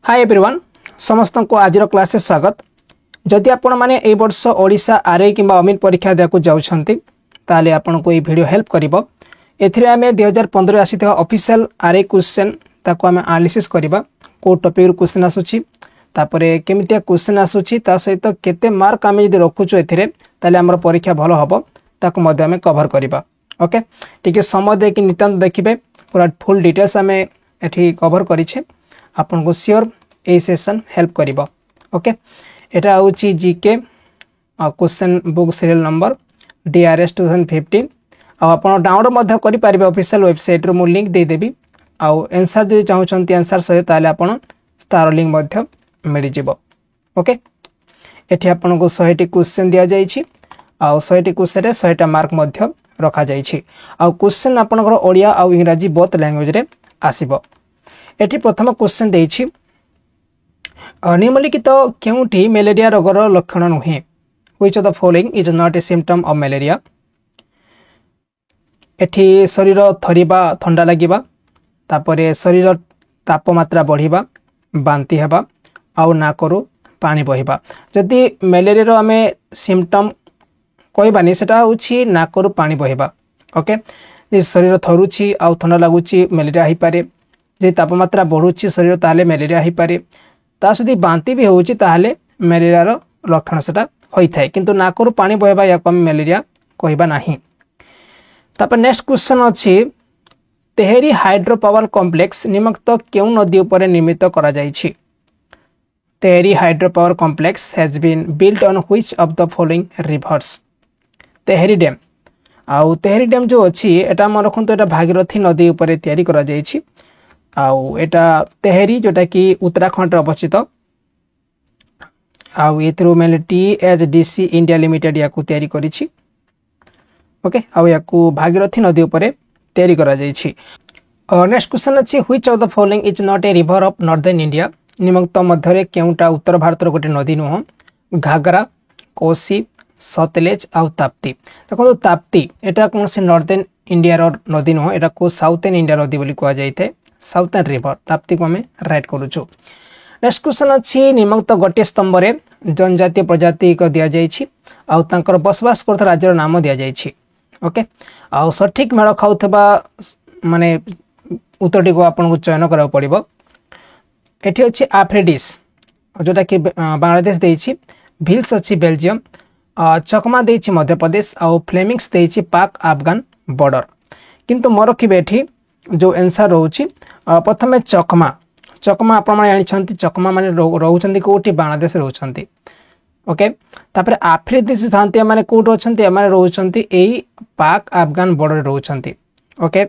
Hi everyone समस्त को आज क्लास से स्वागत। जदि आपण माने ए वर्ष ओडिशा आरए किंबा अमिन परीक्षा देकु जाउछंती ताले आपण को ए वीडियो हेल्प करिवो। एथिरे आमे 2015 आसीथिबा ऑफिशियल आरए क्वेश्चन ताको आमे एनालिसिस करिबा। को टॉपिक क्वेश्चन आसुची तापरे केमितिया क्वेश्चन आसुची ता सहित केते मार्क आमे जदि रखुचो एथिरे ताले हमर परीक्षा भलो हबो ताको मध्ये आमे कवर करिबा। ओके ठीक समय दे कि नितांत देखिबे पूरा फुल डिटेल्स आमे एठी कवर करिछे। आपन को श्योर ए सेशन हेल्प करिवो। ओके एटा होची GK question book serial number DRS 2015 आपन डाउनलोड मध्ये करि पारिबे ऑफिशियल वेबसाइट रो मु लिंक दे देबी। आंसर जे चाहउछंती आंसर सहित ताले आपन स्टार लिंक मध्ये मिलि जिवो। ओके एठी आपन को 100 टी क्वेश्चन दिया जाईछि आ 100 टी क्वेश्चन रे 100 टा मार्क मध्ये रखा जाईछि। आ क्वेश्चन आपन को ओडिया आ इंग्रजी बोथ लैंग्वेज रे आसीबो। एठी प्रथम क्वेश्चन देछि निम्नलिखित केउटी मलेरिया रोगर लक्षण नुहे। Which of the following is not A symptom of malaria. एठी शरीर थरिबा ठंडा लागिबा तापरे शरीर तापमात्रा बढ़िबा बांती हेबा आउ नाकरू पानी बहिबा। जदि मलेरिया रो हमें सिम्पटम कहबानी सेटा होछि नाकरू पानी बहिबा। ओके जे शरीर थरुछि आउ ठंडा लागुछि मलेरिया ही पारे। जे तापमात्रा बढ़ुछि शरीर ताले मलेरिया ही पारे। ता सदी बांती भी होउछि ताले मलेरिया रो लक्षण सेटा होई थाए किंतु नाकरू पानी बहबा या कम मलेरिया कहबा नाही। तापर नेक्स्ट क्वेश्चन अछि तेहरी हाइड्रो पावर कॉम्प्लेक्स निम्नलिखित केउ नदी ऊपर निर्मित करा जाईछि। Tehri hydro power complex has been built on which of the following rivers. Tehri dam आउ तेहरी डैम जो अछि एटा मन रखंतो एटा भागीरथी नदी ऊपर तयारी करा जाईछि। आउ एटा तेहरी जोटा कि उत्तराखंड रे अवस्थित आउ एथरो मेले THDC इंडिया लिमिटेड याकू तयारी करिछि। ओके आउ याकू भागीरथी नदी ऊपर तयारी करा जाईछि। नेक्स्ट क्वेश्चन अछि which of the following is not a river of northern India. निम्नलिखित मध्य रे केउटा उत्तर भारत रो गोटे नदी नुह। घाघरा कोसी सतलेज आउ ताप्ती। देखो ताप्ती एटा कोन से नॉर्दर्न इंडिया रो नदी नुह एटा को साउथर्न इंडिया नदी बोली कुआ जायते। साउथर्न रिवर ताप्ती को हमें राइट करूछु। नेक्स्ट क्वेश्चन अछि निम्नलिखित गोटे स्तंभ रे जनजातीय प्रजाति को दिया जायछि आउ तांकर बसवास करथ राज्यर नाम दिया जायछि। ओके आउ सठिक मेल खाउथबा माने उत्तरटी को आपन को चयन करा पड़िबो। एठी अछि आफ्रिडिस जोटा कि बांग्लादेश देछि। भिल्स अछि बेल्जियम। चकमा देछि मध्य प्रदेश आउ फ्लेमिंग्स देछि पाक अफगान बॉर्डर। किंतु मोर रखिबे एठी जो आंसर रहउछि प्रथमे चकमा। चकमा आपण माने जानिछंती चकमा माने रहउछंती कोठी बांग्लादेश रहउछंती। ओके तापर आफ्रिदिस शांति माने कोठ रहउछंती माने रहउछंती एई पाक अफगान बॉर्डर रहउछंती। ओके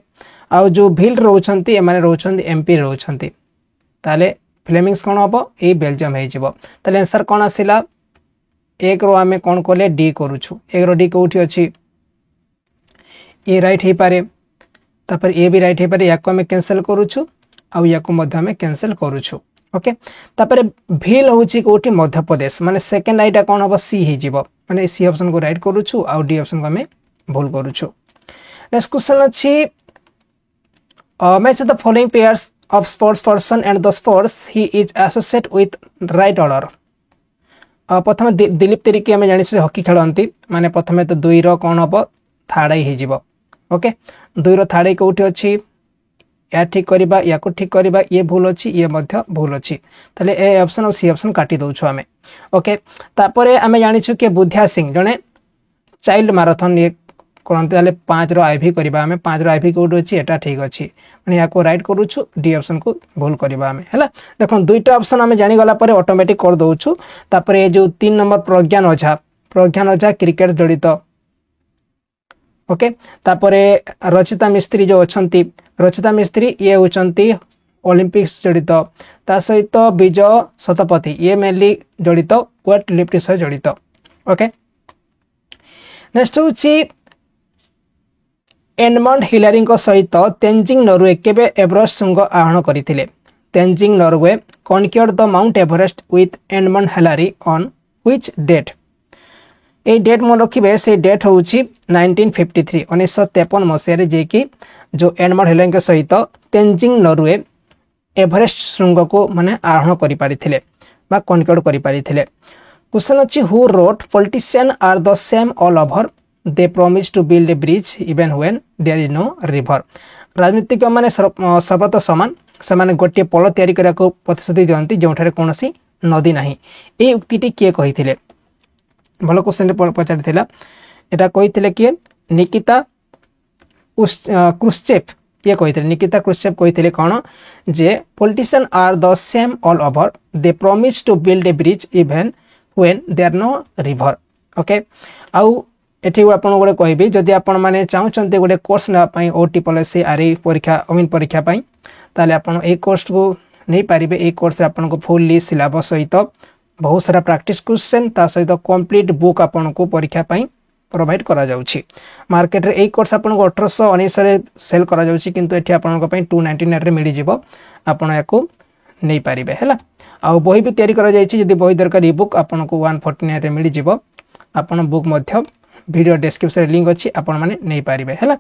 आ जो भील रहउछंती माने रहउछंती MP रहउछंती। ताले फ्लेमिंग्स कोन हबो ए बेल्जियम हे जिवो। ताले आंसर कोन आसिला एक रो हमें कोन कोले डी करूछु। एक रो डी कोठी अछि ए राइट हे पारे तापर ए भी राइट हे पारे याको हमें कैंसिल करूछु आउ याको मध्य हमें कैंसिल करूछु। ओके तापर भील होची कोठी मध्य प्रदेश माने सेकंड आइटा कोन हबो सी हे जिवो माने सी ऑप्शन को राइट करूछु आउ डी ऑप्शन को हमें भूल करूछु। नेक्स्ट क्वेश्चन अछि match the following pairs of sports person and the sports he is associate with right order. प्रथम दिलीप तिरिकी हमें जानि से हॉकी खेलंती माने प्रथमे तो 2 रो कोन हबो थर्ड हे जिवो। ओके 2 रो थर्ड कोठी अछि या ठीक करिबा या को ठीक करिबा ये भूल अछि ये मध्य भूल अछि तले ए ऑप्शन और सी ऑप्शन काटी दउछु हमें। ओके तापरे हमें जानि छु के बुद्धिया सिंह जने चाइल्ड मैराथन ये करंते तले 5 रो आईवी करिबा हमें 5 रो आईवी कोड अछि एटा ठीक अछि माने या को राइट करूछु डी ऑप्शन को भूल करिबा हमें हैला। देखो दुईटा ऑप्शन हमें जानि गला परे ऑटोमेटिक कर दउछु। तापरे जो 3 number Pragyan Ojha cricket जड़ित। Okay तापरे रचिता मिस्त्री जो अछंती रचिता मिस्त्री ये होचंती ओलंपिक्स जड़ित। ता सहित विजय शतपथी ये मेनली जड़ित वेट लिफ्ट से जड़ित। ओके नेक्स्ट होची एडमंड हिलारी को सहित तेंजिंग नॉर्वे केबे एवरेस्ट शृंग आरोहण करथिले। Tenzing Norgay conquered the Mount Everest with Edmund Hillary on which date. ए डेट मन रखिबे से डेट होउची 1953 1953 मसिया रे जे कि जो एडमंड हिलारी के सहित तेंजिंग नॉर्वे एवरेस्ट श्रृंग को माने आरोहण करि पारिथिले बा कनकोड करि पारिथिले। क्वेश्चन अछि who wrote politician are the same all over they promise to build a bridge even when there is no river. राजनीतिक माने सर्वत समान से गोटे पोल तैयारी करा को प्रतिश्रुति दियंती जोठारे कोनोसी नदी नाही। ए उक्तिटी किए कहिथिले भलो क्वेश्चन पचारिथिला एटा कहिथिले किए निकिता क्रुश्चेव ये कहिथिले निकिता क्रुश्चेव कहिथिले कोन जे politician are the same all over they promise to build a bridge even when there no river. Okay आउ एठी आपण गोटे कहबी जदि आपण माने चाहउछन्ते गोटे कोर्स ना पई ओटी पॉलिसी आरई परीक्षा अमीन परीक्षा पई ताले आपण ए कोर्स को नहीं पारिबे। ए कोर्स रे आपण को फुल्ली सिलेबस सहित बहुत सारा प्रैक्टिस क्वेश्चन ता सहित कंप्लीट बुक आपण को परीक्षा पई प्रोवाइड करा जाउछि। मार्केट रे ए कोर्स आपण को 1819 रे सेल करा जाउछि किंतु एठी आपण को पई 299 रे मिली जिवो आपण याको नहीं पारिबे हला। आ बही भी तयारी करा जाइछि जदि बही दरकार ई बुक आपण को 149 रे मिली जिवो आपण बुक मध्य वीडियो डिस्क्रिप्शन लिंक अच्छी आपण माने नहीं पारिबे हला।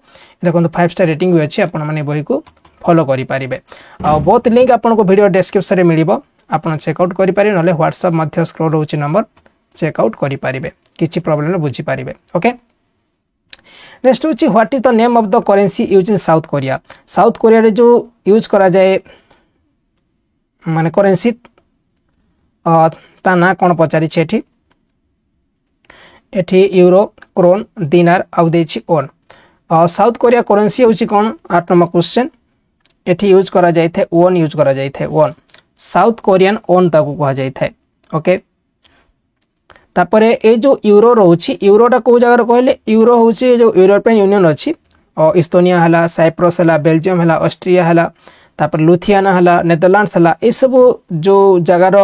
देखो 5 स्टार रेटिंग भी अच्छी आपण माने बही को फॉलो करि पारिबे। आ बहुत लिंक आपण को वीडियो डिस्क्रिप्शन रे मिलिबो आपण चेकआउट करि पारि नले व्हाट्सएप मध्य स्क्रॉल होछि नंबर चेकआउट करि पारिबे किछि प्रॉब्लम बुझी पारिबे। ओके नेक्स्ट होछि what is the name of the currency used in South Korea. South Korea रे जो यूज करा जाए माने करेंसी ता ना कोन पचारि छेठी एठी यूरो क्रोन दिनार आउ देछि ओन। साउथ कोरिया करेंसी होछि कोन 8 नंबर क्वेश्चन एठी यूज करा जाय थे ओन यूज करा जाय थे ओन साउथ कोरियन ओन ताकू कहा जाय थे। ओके तापरे ए जो यूरो रहउछि यूरोटा को जगह कहले यूरो होछि जो यूरोपियन यूनियन अछि इस्तोनिया हला साइप्रस हला बेल्जियम हला ऑस्ट्रिया हला तापर लुथियाना हला नेदरलैंड्स हला ए सब जो जगार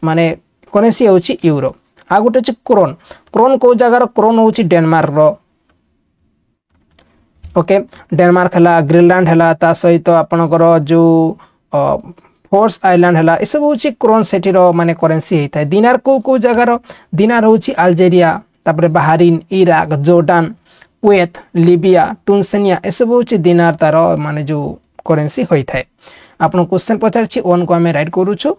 माने करेंसी होछि यूरो। आ गोटे अछि क्रोन क्रोन को जगार क्रोन होछि डेनमार्क रो। ओके डेनमार्क हला ग्रीनलैंड हला ता सहित आपनकर जो फोर्स आइलैंड हला ए सब होछि क्रोन सेठी रो माने करेंसी हेता। दिनार को जगार दिनार होछि अल्जेरिया तापर Bahrain Iraq Jordan Kuwait Libya Tunisia ए सब होछि दिनार तार माने जो करेंसी होइथाय। आपन क्वेश्चन पचार छी ओन को हमें राइट करूछु।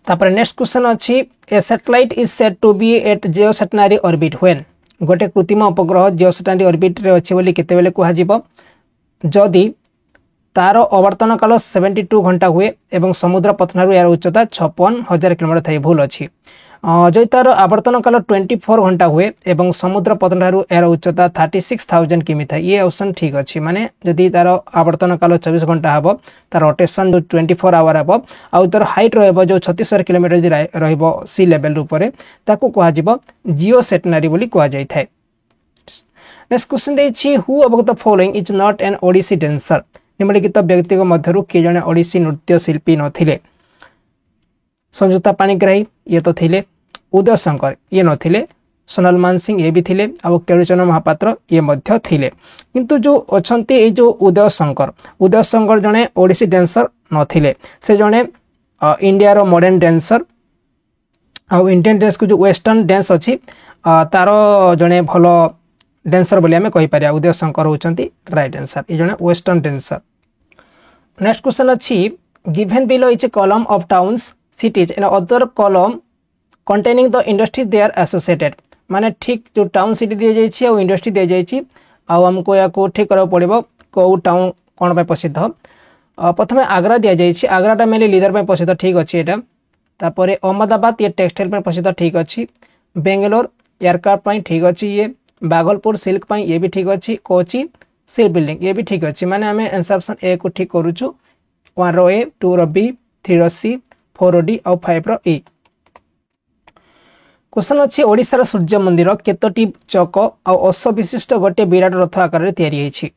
तापर नेक्स्ट क्वेश्चन अछि a satellite is said to be at geostationary orbit when. गोटे कृत्रिम उपग्रह जियोस्टेशनरी ऑर्बिट रे अछि बोली केते बेले कुहा जिवो जदि तार आवर्तन काल 72 घंटा हुए एवं समुद्र पतनरु यार उच्चता 56,000 किलोमीटर थाई भूल अछि। जदि तार आवर्तन काल 24 घंटा हुए एवं समुद्र पतनरु यार उच्चता 36,000 किमी थाई ये ऑप्शन ठीक अछि। माने जदि तार आवर्तन काल 24 घंटा हबो तार रोटेशन जो 24 आवर हबो आ तार हाइट रहबो जो 36 किलोमीटर जि रहबो सी लेवल ऊपर ताकू कुहा जिवो जियोस्टेशनरी बोली कुहा जाय थाय। नेक्स्ट क्वेश्चन देछि who about the following is not an Odissi dancer. निम्नलिखित व्यक्तिगत मध्यरु के जने ओडिसी नृत्य शिल्पी नथिले। संयुक्ता पाणिग्राही ये तो थिले उदय शंकर ये नथिले सोनल मानसिंह ये भी थिले आ केलुचरण महापात्र ये मध्य थिले किंतु जो अछंती ए जो उदय शंकर जने ओडिसी डांसर नथिले से जने इंडिया रो मॉडर्न डांसर आ इंडियन डांस को जो वेस्टर्न डांस अछि तारो जने भलो डांसर बोली हमें कहि Pariya Uday Shankar होचंती right answer A जने वेस्टर्न डांसर। नेक्स्ट क्वेश्चन अछि given below is a column of towns cities and other column containing the industry they are associated। माने ठीक जो टाउन सिटी दिया जाइछि आ इंडस्ट्री दिया जाइछि आ हमको या को ठीक करब पड़िबो को टाउन कोन पे प्रसिद्ध। प्रथमे आगरा दिया जाइछि आगराटा मेनली लीदर पे प्रसिद्ध ठीक अछि एटा। तापरे अहमदाबाद ये टेक्सटाइल पे प्रसिद्ध ठीक अछि। बेंगलोर एयरक्राफ्ट पे ठीक अछि ये। भागलपुर सिल्क पे ये भी ठीक अछि। कोची सिल्क बिल्डिंग ये भी ठीक अछि। माने हमें आंसर ऑप्शन ए को ठीक करूछु 1 रो ए 2 रो बी 3 रो सी 4 रो डी और 5 रो ए। क्वेश्चन अछि ओडिसा सूर्य मंदिर केतोटी चौक और अश्व विशिष्ट गोटे विराट रथ आकार रे तयारी हेछि।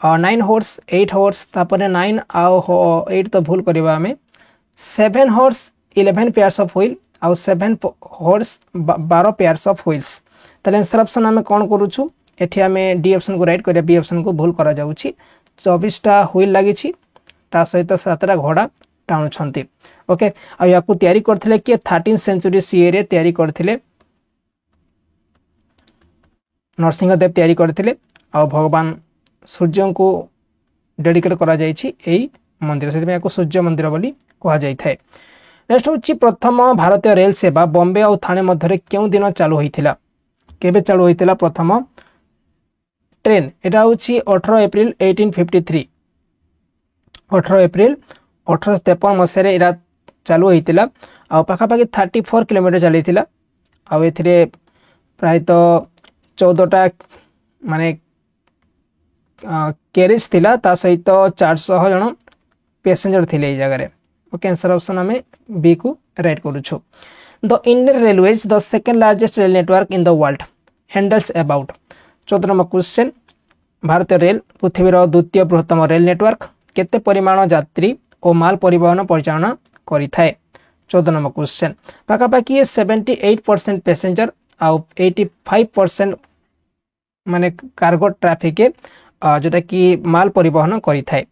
9 हॉर्स 8 हॉर्स तापरे 9 आउ 8 तो भूल करबा हमें 7 हॉर्स 11 पेयर्स ऑफ व्हील और 7 हॉर्स 12 पेयर्स ऑफ व्हील्स। तले आंसर ऑप्शन हमें कोन करूछु एठी हमें डी ऑप्शन को राइट करिया बी ऑप्शन को भूल करा जाउछि। 24 टा व्हील लागि छि ता सहित 7 टा घोड़ा टाणु छंती। ओके आ याकू तयारी करथिले कि 13th सेंचुरी सीए रे तयारी करथिले नरसिंह देव तयारी करथिले आ भगवान सूर्य को डेडिकेट करा जायछि एई मंदिर से सूर्य मंदिर बोली कह जाए। नेक्स्ट हूँ प्रथम भारतीय रेल सेवा बॉम्बे और थाने मध्य क्यों दिन चालू होता केबे चालू होता प्रथम ट्रेन एटा हूँ 18 एप्रिल 1853 18 एप्रिल 1853 मसीह यहाँ चालू होता आ पाखापाखि 34 किलोमीटर चली आए प्रायतः 14टा माने कैरेज थिला ता सहित 400 जन पैसेंजर थिले ए जगह। ओके आंसर ऑप्शन आम बी को राइट करूछु। The Indian Railways the second largest rail network in the world handles about 14 number question भारतीय रेल पृथ्वीर द्वितीय बृहत्तम रेल नेटवर्क केते परिमाण यात्री और माल परिवहन परिचालन करिथाए 14 नंबर क्वेश्चन पाखापाखि 78% पैसेंजर आउ 85% माने कार्गो ट्रैफिक जोटा कि माल परिवहन करिथाए।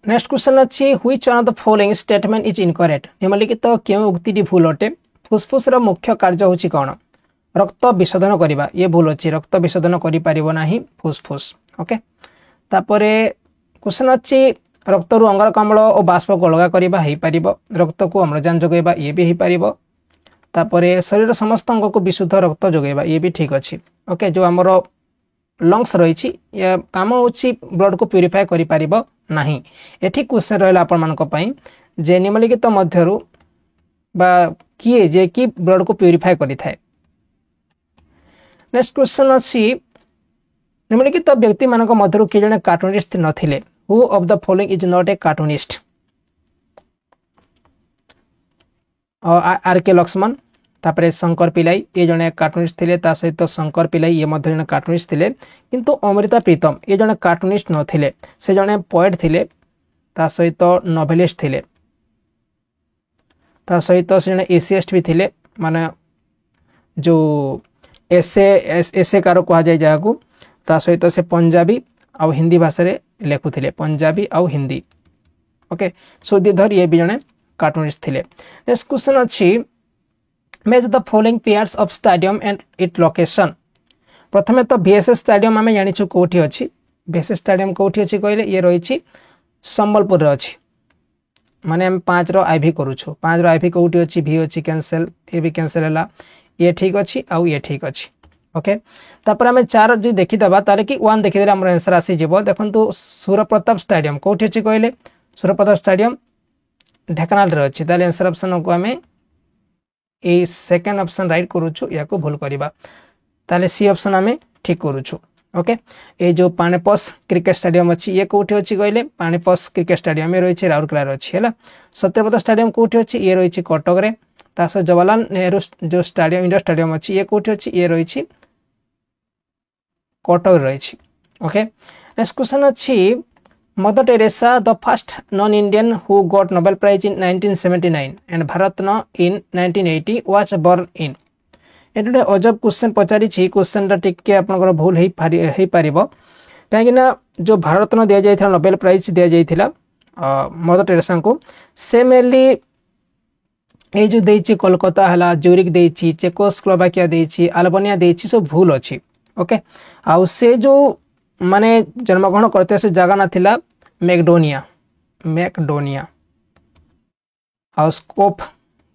नेक्स्ट क्वेश्चन अच्छी which one of the following statement is incorrect निम्नलिखित क्यों उक्ति भूल अटे फुसफुस मुख्य कार्य होची कौन रक्त विशोधन करवा ये भूल अच्छी रक्त विशोधन करिपारिबो फुसफुस। ओके तापर क्वेश्चन अच्छी रक्त रु अंगारकाम्ल और बाष्प को अलग करवा रक्त को अम्लजान जोगेबा ये भी हो तापर शरीर समस्त अंग को विशुद्ध रक्त जोगेबा ये भी ठीक अच्छी। ओके जो आमर लंग्स रही काम होची ब्लड को प्यूरीफाए करि परिबो नाही। एठी क्वेश्चन रहला आपण मानक पई जे निम्नलिखित मध्यरु बा किए जे कि ब्लड को प्यूरीफाए करि थाए। नेक्स्ट क्वेश्चन अछि निम्नलिखित व्यक्ति मानक मध्यरु के जने कार्टूनिस्ट नथिले who of the following is not a cartoonist R K Laxman तापर शंकर पिलाई ये जने कार्टूनिस्ट थिले ता सहित शंकर पिलाई ये मध्य जने कार्टूनिस्ट थिले किंतु अमृता प्रीतम ये जने कार्टूनिस्ट नथिले से जने पोएट थिले ता सहित नोवेलिस्ट थिले ता सहित से जने एसीएस्ट भी थिले माने जो एसे कार कह जाए जाको ता सहित से पंजाबी आउ हिंदी भाषा रे लेखुथिले पंजाबी आउ हिंदी। ओके सुधीधर ये भी जने कार्टूनिस्ट थिले। नेक्स्ट क्वेश्चन अछि match the following pairs of stadium and it location प्रथमे तो बीएसएस स्टेडियम आम जानी कौटी अच्छी बीएसएस स्टेडियम कौटी अच्छी कहले ये रही संबलपुर अच्छी माने हम 5 रो आईवी करूछु 5 रो आईवी कौटी अच्छी भी अच्छी कैंसिल ये भी कैंसिल है ये ठीक अच्छी आउ ये ठीक अच्छी। ओके तापर आम 4 जी देखीदबा तारे कि 1 देखीदेले हमर आंसर आसी जिवो देखंतु सूर्यप्रताप स्टेडियम कौटी अच्छी कहले सूर्यप्रताप स्टेडियम ढेंकानाल रे अच्छी ताले आंसर ऑप्शन को आम ए सेकेंड ऑप्शन राइट करूछु या को भूल करबा ताले सी ऑप्शन आमे ठीक करूछु। ओके ए जो पानेपस क्रिकेट स्टेडियम अच्छी ये कोठी अच्छी कहले पानेपस क्रिकेट स्टेडियम ये रही राउरकेला अच्छी है सत्यपद स्टेडियम कोठी अच्छी ये रही कटक रे तास जवाहरलाल नेहरू जो स्टेडियम इंडोर स्टेडियम अच्छी ये कोठी अच्छी ये रही कटक रही। ओके नेक्स्ट क्वेश्चन अच्छी Mother Teresa the first non Indian who got Nobel Prize in 1979 and Bharat Ratna in 1980 was born in एटे अजब क्वेश्चन पचारि क्वेश्चन टिके आपनकर भूल हे पारिबो कहीं जो भारत रत्न दिया जाइथिला नोबेल प्राइज दिया जाइथिला मदर टेरेसा को से मेनली ए जो देछि कोलकाता हला ज्यूरिक देछि चेकोस्लोवाकिया देछि अल्बानिया देछि सब भूल अछि। ओके आउ से जो माने जन्मग्रहण करते से जगह ना थिला मैकडोनिया आ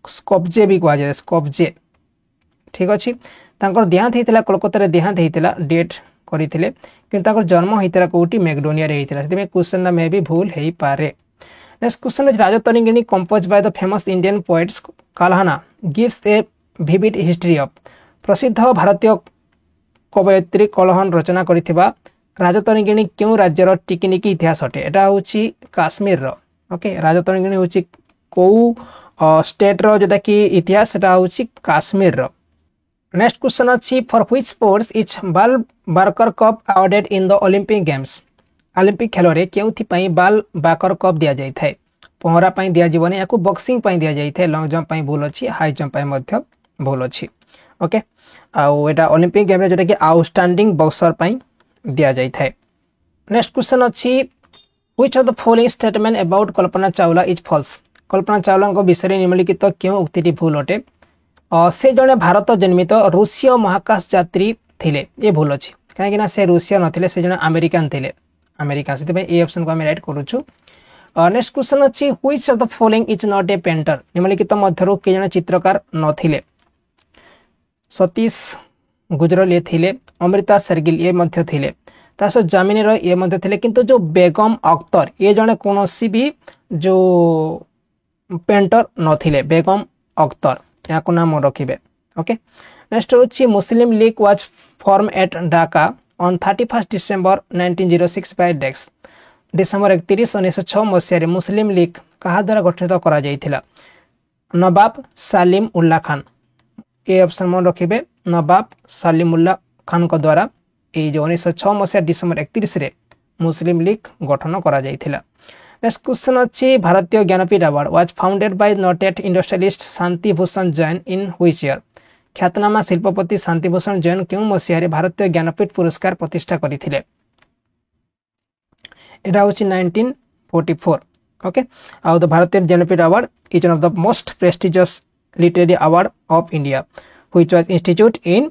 स्कोपजे भी कह जाए स्कोपजे ठीक अच्छे देहांत होता कोलकाता देहांत होता डेट करते कि जन्म होता कौटी मैकडोनिया होता क्वेश्चन मे भी भूल हो पारे। Next question Rajatarangini compose by the famous Indian poets Kalhana gives a vivid history of प्रसिद्ध भारतीय कवयित्री कलहन रचना करिथिबा राजतरंगिणी क्यों राज्यर टिकिनिकी इतिहास अटे एटा होची काश्मीर रो। ओके राजतरंगिणी होची को स्टेट रो जोटा कि इतिहास सेटा होची काश्मीर रो। नेक्स्ट क्वेश्चन अच्छी for which sports is Val Barker Cup awarded in the Olympic Games Olympic खेल रे केउथि पई बाल बाकर कप दिया जाय थाए पहरा पई दिया जीवने याकू बॉक्सिंग पई दिया जाय थाए लॉन्ग जंप पई भूल अछि हाई जंप पई मध्य भूल अछि। ओके आउ एटा ओलंपिक गेम रे जोटा कि आउटस्टैंडिंग बॉक्सर पई दिया जाय थाए। नेक्स्ट क्वेश्चन अच्छी which of the following statement about Kalpana Chawla is false Kalpana Chawla को विषय निम्नलिखित क्यों उक्ति भूल अटे से जड़े भारत जन्मित रूसीय महाकाश यात्री थिले ये भूल अच्छी कहीं से रूसीय नथिले से जड़े अमेरिकान थिले अमेरिका से ए ऑप्शन को आम राइट करूछु। नेक्स्ट क्वेश्चन अछि which of the following is not A painter निम्नलिखित मध्यरु के जने चित्रकार नथिले सतीश गुजराल ये थिले अमृता शेरगिल ये मध्य थिले तास जामिनी रॉय ये मध्य थिले किंतु जो बेगम अख्तर ये जने कोनोसी भी जो पेंटर नथिले बेगम अख्तर या को नाम रखिबे ओके नेक्स्ट होछि Muslim League was form at Dhaka on 31 December 1906 by डेक्स डिसेंबर 31 1906 मसिया मुस्लिम लीग कहा द्वारा गठित करा जायथिला नवाब सालिम उल्लाह खान ये ऑप्शन मन रखिबे नवाब सालिम उल्लाह खान को द्वारा ये जो 1906 मसिया डिसेंबर 31 रे मुस्लिम लीग गठन करा जायथिला नेक्स्ट क्वेश्चन अछि Bharatiya Jnanpith award was founded by noted industrialist Shanti Bhushan Jain in which year ख्यातनामा शिल्पपति शांति भूषण जैन केउ मसिया रे भारतीय ज्ञानपीठ पुरस्कार प्रतिष्ठा करिथिले एटा होछि 1944 ओके आउ द भारतीय Jnanpith award is one of the most prestigious literary award of India which was institute in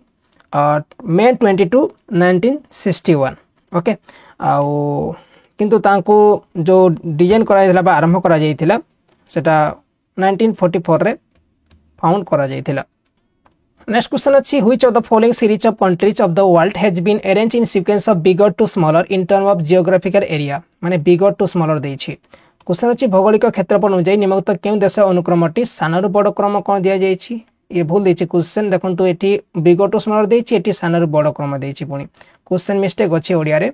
May 22 1961 okay आउ किंतु तांको जो डिजाइन करा जायथिला बा आरंभ करा जायथिला सेटा 1944 रे फाउंड करा जायथिला नेक्स्ट क्वेश्चन अछि which of the following series of countries of the world has been arranged in sequence of bigger to smaller in term of geographical area माने बिगर टू स्मॉलर देछि क्वेश्चन अछि भौगोलिक क्षेत्रफल अनुसार निम्नलिखित केउ देश अनुक्रमटी सानरु बड़ क्रम कोन दिया जायछि ये भूल देछि क्वेश्चन देखंतु एठी बिगर टू स्मॉलर देछि एठी सानरु बड़ क्रम देछि पुनी क्वेश्चन मिस्टेक अछि ओडिया रे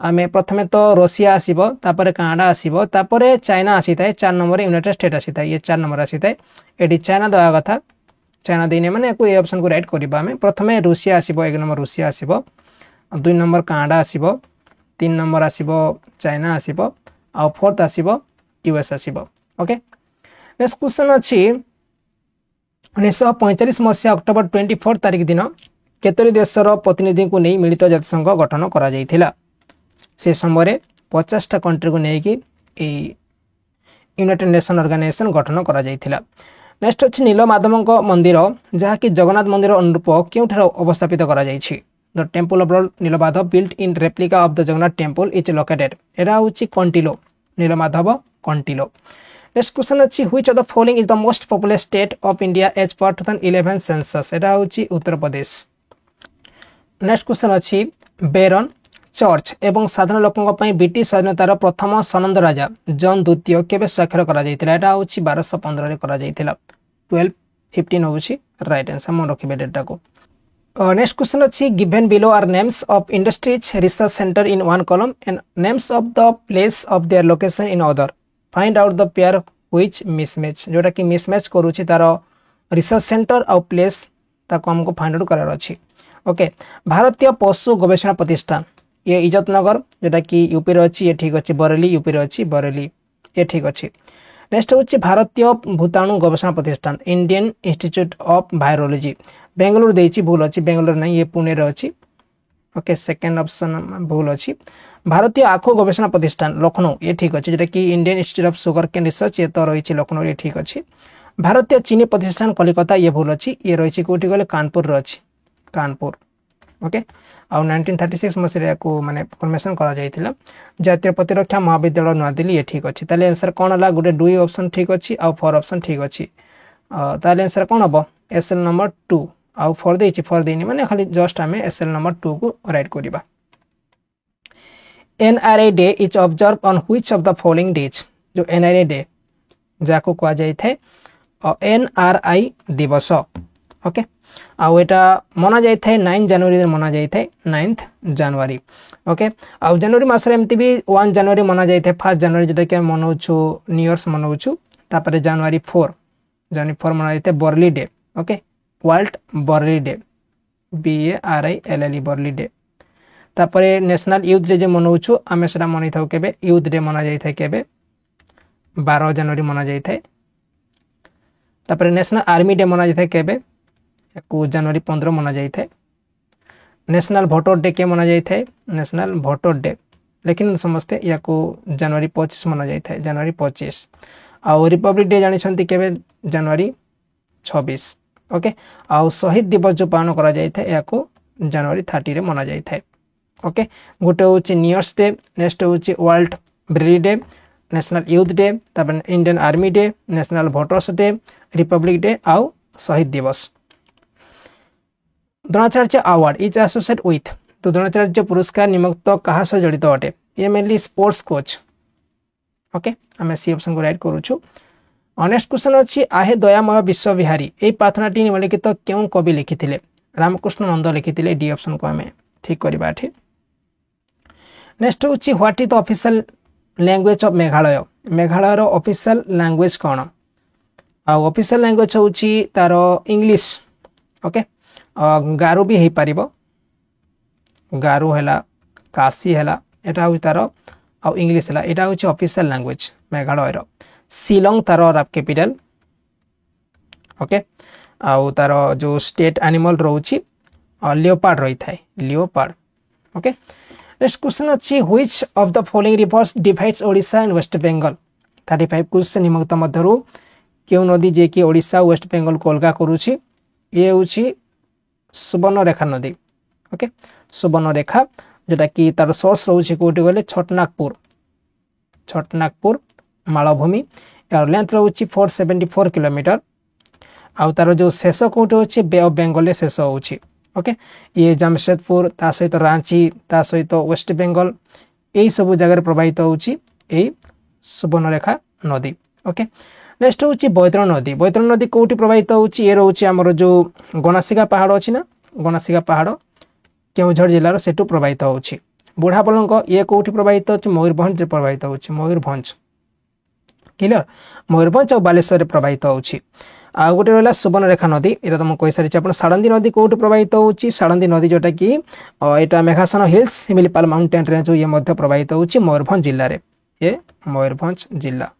आमे प्रथमे तो रशिया आसीबो तापरे कनाडा आसीबो तापरे चाइना आसीताय 4 नंबर यूनाइटेड स्टेट आसीताय ये 4 नंबर आसीताय एठी चाइना दवा कथा चाइना देने माने को ए ऑप्शन को राइट करबा हमें प्रथमे रूसिया आसीबो 1 नंबर रूसिया आसीबो 2 नंबर कनाडा आसीबो 3 नंबर आसीबो चाइना आसीबो आ फोर्थ आसीबो यूएस आसीबो ओके नेक्स्ट क्वेश्चन अछि 1945 मसिया अक्टोबर 24 तारिख दिन केतरी देशर प्रतिनिधि को नहीं मिलित जातिसंघ गठन करा जायथिला से समय 50 टा कंट्री को नेकी ए यूनाइटेड नेशन ऑर्गेनाइजेशन गठन करा जायथिला नेक्स्ट अछि नीलमाधवଙ୍କ मंदिर जहा कि जगन्नाथ मंदिर अनुरूप केउठार अवस्थापित करा जायछि the temple of lord Nilamadhab built in replica of the Jagannath temple is located एरा होछि कंटिलो नीलमाधव कंटिलो नेक्स्ट क्वेश्चन अछि which of the following is the most popular state of India as per 2011 census era होछि उत्तर प्रदेश नेक्स्ट क्वेश्चन अछि बेरन church एवं साधारण लोकଙ୍କ ପାଇଁ British स्वाधीनतार प्रथम सनंद राजा John द्वितीय केबे स्वाक्षर करा जायतिला एटा होछि 1215 रे करा जायतिला 1215 होछि राइट आंसर मन रखिबे डेटा को नेक्स्ट क्वेश्चन अछि given below are names of industries research center in one column and names of the place of their location in other find out the pair which mismatch जोटा कि mismatch करूछि तार research centre और place ताको हमको find out करार अछि okay भारतीय पशु गवेषणा प्रतिष्ठान ये इज्जत नगर जोटा कि यूपी रे अछि ये ठीक अछि बरेली यूपी रे अछि बरेली ये ठीक अछि नेक्स्ट होछि भारतीय भूताणु गवेषणा प्रतिष्ठान Indian Institute of Virology Bengaluru देछि भूल अछि बेंगलुरु नहीं ये पुणे रे अछि ओके सेकंड ऑप्शन भूल अछि भारतीय आखो गवेषणा प्रतिष्ठान लखनऊ ये ठीक अछि जोटा कि Indian Institute of Sugarcane Research ये तो रहिछि लखनऊ ये ठीक अछि भारतीय चीनी प्रतिष्ठान कलिकता ये भूल अछि ये रहिछि कोठी गले कानपुर रे अछि कानपुर ओके आ 1936 मसिया को माने फॉर्मेशन करा जायतिला जातीय प्रतिरक्षा महाविद्यालय नवा दिल्ली ये ठीक अछि ताले आंसर कोन हला गुटे 2 ऑप्शन ठीक अछि आ 4 ऑप्शन ठीक अछि ताले आंसर कोन हबो एसएल नंबर 2 आ 4 देछि 4 देनी माने खाली जस्ट हमें एसएल नंबर 2 को राइट करिबा NRA day is observe on which of the following days जो एनआरए डे जाको को जाय थे एनआरआई दिवस ओके आउ एटा मना जाय थे 9 जनवरी रे मना जाय थे 9th जनवरी ओके आउ जनवरी मास रे एमती भी 1 जनवरी मना जाय थे 1 जनवरी जेटा के मनोछु न्यू इयर्स मनोछु तापर जनवरी 4 मना जाय थे barley day okay world barley day BARLLE barley day तापर नेशनल यूथ डे जे मनोछु आमे सेटा मनै थाउ केबे यूथ डे मना जाय थे केबे 12 जनवरी मना जाय थे तापर नेशनल आर्मी डे मना जाय थे केबे 1 जनवरी 15 मना जाय थे नेशनल वोटर डे के मना जाय थे नेशनल वोटर डे लेकिन समस्ते या को जनवरी 25 मना जाय थे जनवरी 25 आ रिपब्लिक डे जानि छंती केबे जनवरी 26 ओके आ शहीद दिवस जो पालन करा जाय थे या को जनवरी 30 रे मना जाय थे ओके गोटे होची न्यू इयर्स डे नेक्स्ट होची World Braille Day National Youth Day, तापर Indian Army Day, National Voters Day, Republic Day आउ शहीद दिवस। Dronacharya award is associate with, तो द्रोणाचार्य पुरस्कार निमित्त कहा सह जड़ित अटे, ये मेनली स्पोर्ट्स कोच। ओके आम सी ऑप्शन को राइट करूछु। नेक्स्ट क्वेश्चन अच्छी आहे दयामय विश्वविहारी, ए प्रार्थनाटी निम्नलिखित क्यों कवि लिखिथिले? रामकृष्ण नंद लिखिथिले, डी ऑप्शन को आमे ठीक करबा एठी। नेक्स्ट होची what is the official language of Meghalaya, Meghalaya रो ऑफिशियल लैंग्वेज कोन? आ ऑफिशियल लैंग्वेज होची तारो इंग्लिश। ओके गारो भी हे पारिबो, गारो हैला, काशी हैला, एटा होची तारो आ इंग्लिश हैला, एटा होची ऑफिशियल लैंग्वेज मेघालय रो। शिलोंग तारो रैप कैपिटल। ओके आउ तारो जो स्टेट एनिमल रोची लियोपार्ड रही थाए, लियोपार्ड। ओके नेक्स्ट क्वेश्चन अच्छी which of the following rivers divides Odisha and West Bengal? 35 question निम्नलिखित मध्यरु केउ नदी जे कि ओडिशा वेस्ट बेंगल को अलग करूची? ये होची सुवर्णरेखा नदी। ओके सुवर्णरेखा जोटा कि तार सोर्स रोची कोठी गले छोटनागपुर, छोटनागपुर मालभूमि, यार लेंथ रोची 474 किलोमीटर। आउ तार जो शेष कोठी होची बे ऑफ बेंगल शेष होची। ओके ये जमशेदपुर ता सहित रांची ता सहित वेस्ट बेंगल यही सब जगह प्रवाहित होची ए सुवर्णरेखा नदी। ओके नेक्स्ट होची बैतरण नदी, बैतरण नदी कोठी प्रवाहित होची? ये रोची हमर जो गणासिका पहाड़ अछि ना, गणासिका पहाड़ केउझर जिल्लार सेटु प्रवाहित होची। बुढ़ाबलंग ये कोठी प्रवाहित होची? मयूरभंज प्रवाहित होची, मयूरभंज। क्लियर मयूरभंज और बालेश्वर प्रवाहित होची। आ गोटे रहा सुवर्णरेखा नदी, ये तो मुझे कही सारी आप साड़ंदी नदी कौट प्रवाहित होची? साड़ंदी नदी जोटा कि यहाँ मेघासन हिल्स सिमिलीपाल माउंटेन रेंज ये मध्य प्रवाहित होची मयूरभंज जिल्ला रे, ये मयूरभंज जिल्ला।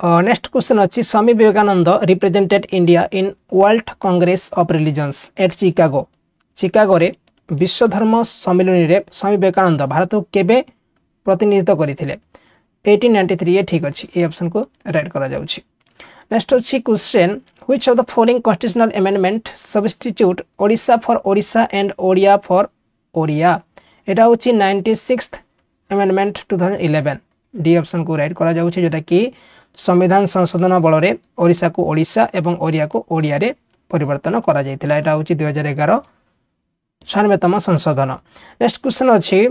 नेक्स्ट क्वेश्चन अच्छी Swami Vivekananda represented India in World Congress of Religions at Chicago, Chicago रे विश्व धर्म सम्मेलन रे स्वामी विवेकानंद भारत को केबे प्रतिनिधित्व करथिले? 1893। ये ठीक अच्छी, ये ऑप्शन को राइट करा जाउची। नेक्स्ट अच्छी question which of the following constitutional amendment substitute Odisha for Odisha and Odia for Odia? एटा होची 96th अमेंडमेंट 2011, डी ऑप्शन को राइट करा जाउची, जोटा कि संविधान संशोधन बल रे ओडिशा को ओडिशा एवं ओडिया को ओडिया रे परिवर्तन करा जायतिला। एटा होची 2011 96तम संशोधन। नेक्स्ट क्वेश्चन अच्छी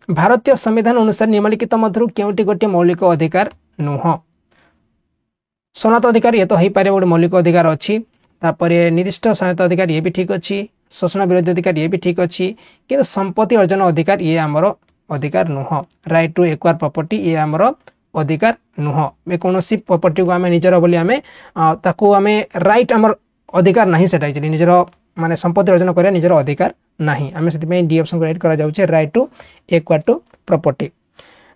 भारतीय संविधान अनुसार निम्नलिखित मध्यरु केउटी गोटे मौलिक अधिकार नुह? सनात अधिकार ये तो हो पारे गोटे मौलिक अधिकार अच्छी, निर्दिष्ट सनात अधिकार ये भी ठीक अच्छी, शोषण विरोधी अधिकार ये भी ठीक अच्छी, किंतु संपत्ति अर्जन अधिकार ये आमर अधिकार नुह। राइट टू एक्वायर प्रॉपर्टी ये आमर अधिकार नुह। कौन प्रॉपर्टी को आम निजर बोली आम ताकू आम राइट आमर अधिकार नहीं सेटा एक्चुअली निजर माने संपत्ति अर्जन करिया निजर अधिकार नहीं, आम से डी ऑप्शन को राइट करा जाउछे, right to acquire to property.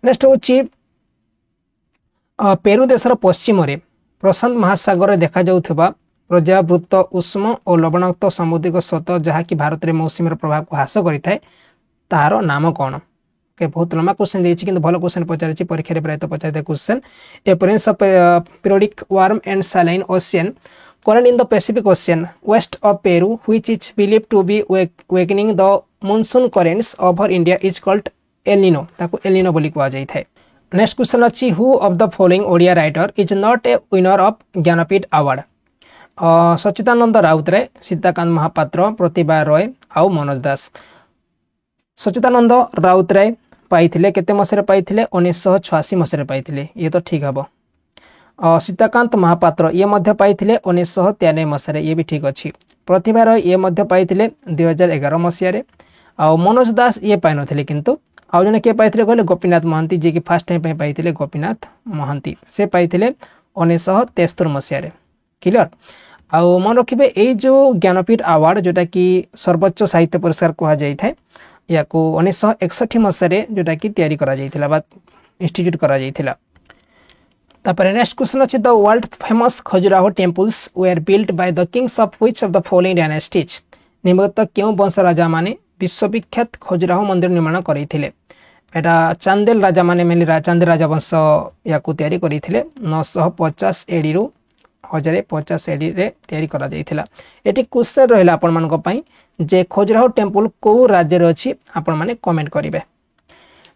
नेक्स्ट होची पेरू देशर पश्चिम रे प्रशांत महासागर देखा जाउथबा प्रजावृत्त उष्म और लवणाक्त समुद्रिक स्रोत जहाँकि भारत में मौसुमी प्रभाव को ह्रास करें तार नाम कौन? ओके बहुत लंबा क्वेश्चन देछि किंतु भलो क्वेश्चन पचारिछि, परीक्षा रे प्राय तो पचारिते question. A prince of periodic warm and saline ocean current in the Pacific Ocean west of Peru which is believed to be weakening the monsoon currents over India is called El Nino, ताको El Nino बोली कहा जाय थाए। Next question अछि who of the following Odia writer is not a winner of Jnanpith award? Sachidananda Routray, Sitakant Mahapatra, Pratibha Ray आउ मनोज दास। सच्चिदानंद राउतराय पाइथिले केते मसरे पाइथिले? 1986 मसरे पाइथिले, ये तो ठीक हबो। सीताकांत महापात्र ये मध्य पाइथिले 1993 मसरे, ये भी ठीक अच्छी। प्रतिभा रॉय ये मध्य पाइथिले 2011 मसीह। आ मनोज दास ये पाइ नथिले किंतु आउ जने के पाइथिले कहले गोपीनाथ महांती, जे कि फर्स्ट टाइम पाइथिले गोपीनाथ महांती, से पाइथिले 1973 मसीह। क्लियर आउ मन रखिबे ए जो ज्ञानपीठ अवार्ड जोटा कि सर्वोच्च साहित्य पुरस्कार कहा जाय थाए, या को 1961 मसीह जोटा कि तैयारी करा जायथिला बा इंस्टीट्यूट करा जायथिला। तापर नेक्स्ट क्वेश्चन अछि the world famous Khajuraho temples were built by the kings of which of the following dynasties? निम्नलिखित केउ वंश राजा माने विश्वविख्यात खजुराहो मंदिर निर्माण करिथिले? एटा चांदेल राजा माने मेनली चांदेल राजा वंश याकू तैयारी करिथिले 950 एडी रु 1050 एडी रे तैयारी करा जायथिला। एटी क्वेश्चन रहला आपण मानक पई जे खजुराहो टेम्पल को राज्य रे अछि, आपण माने कमेंट करिवे।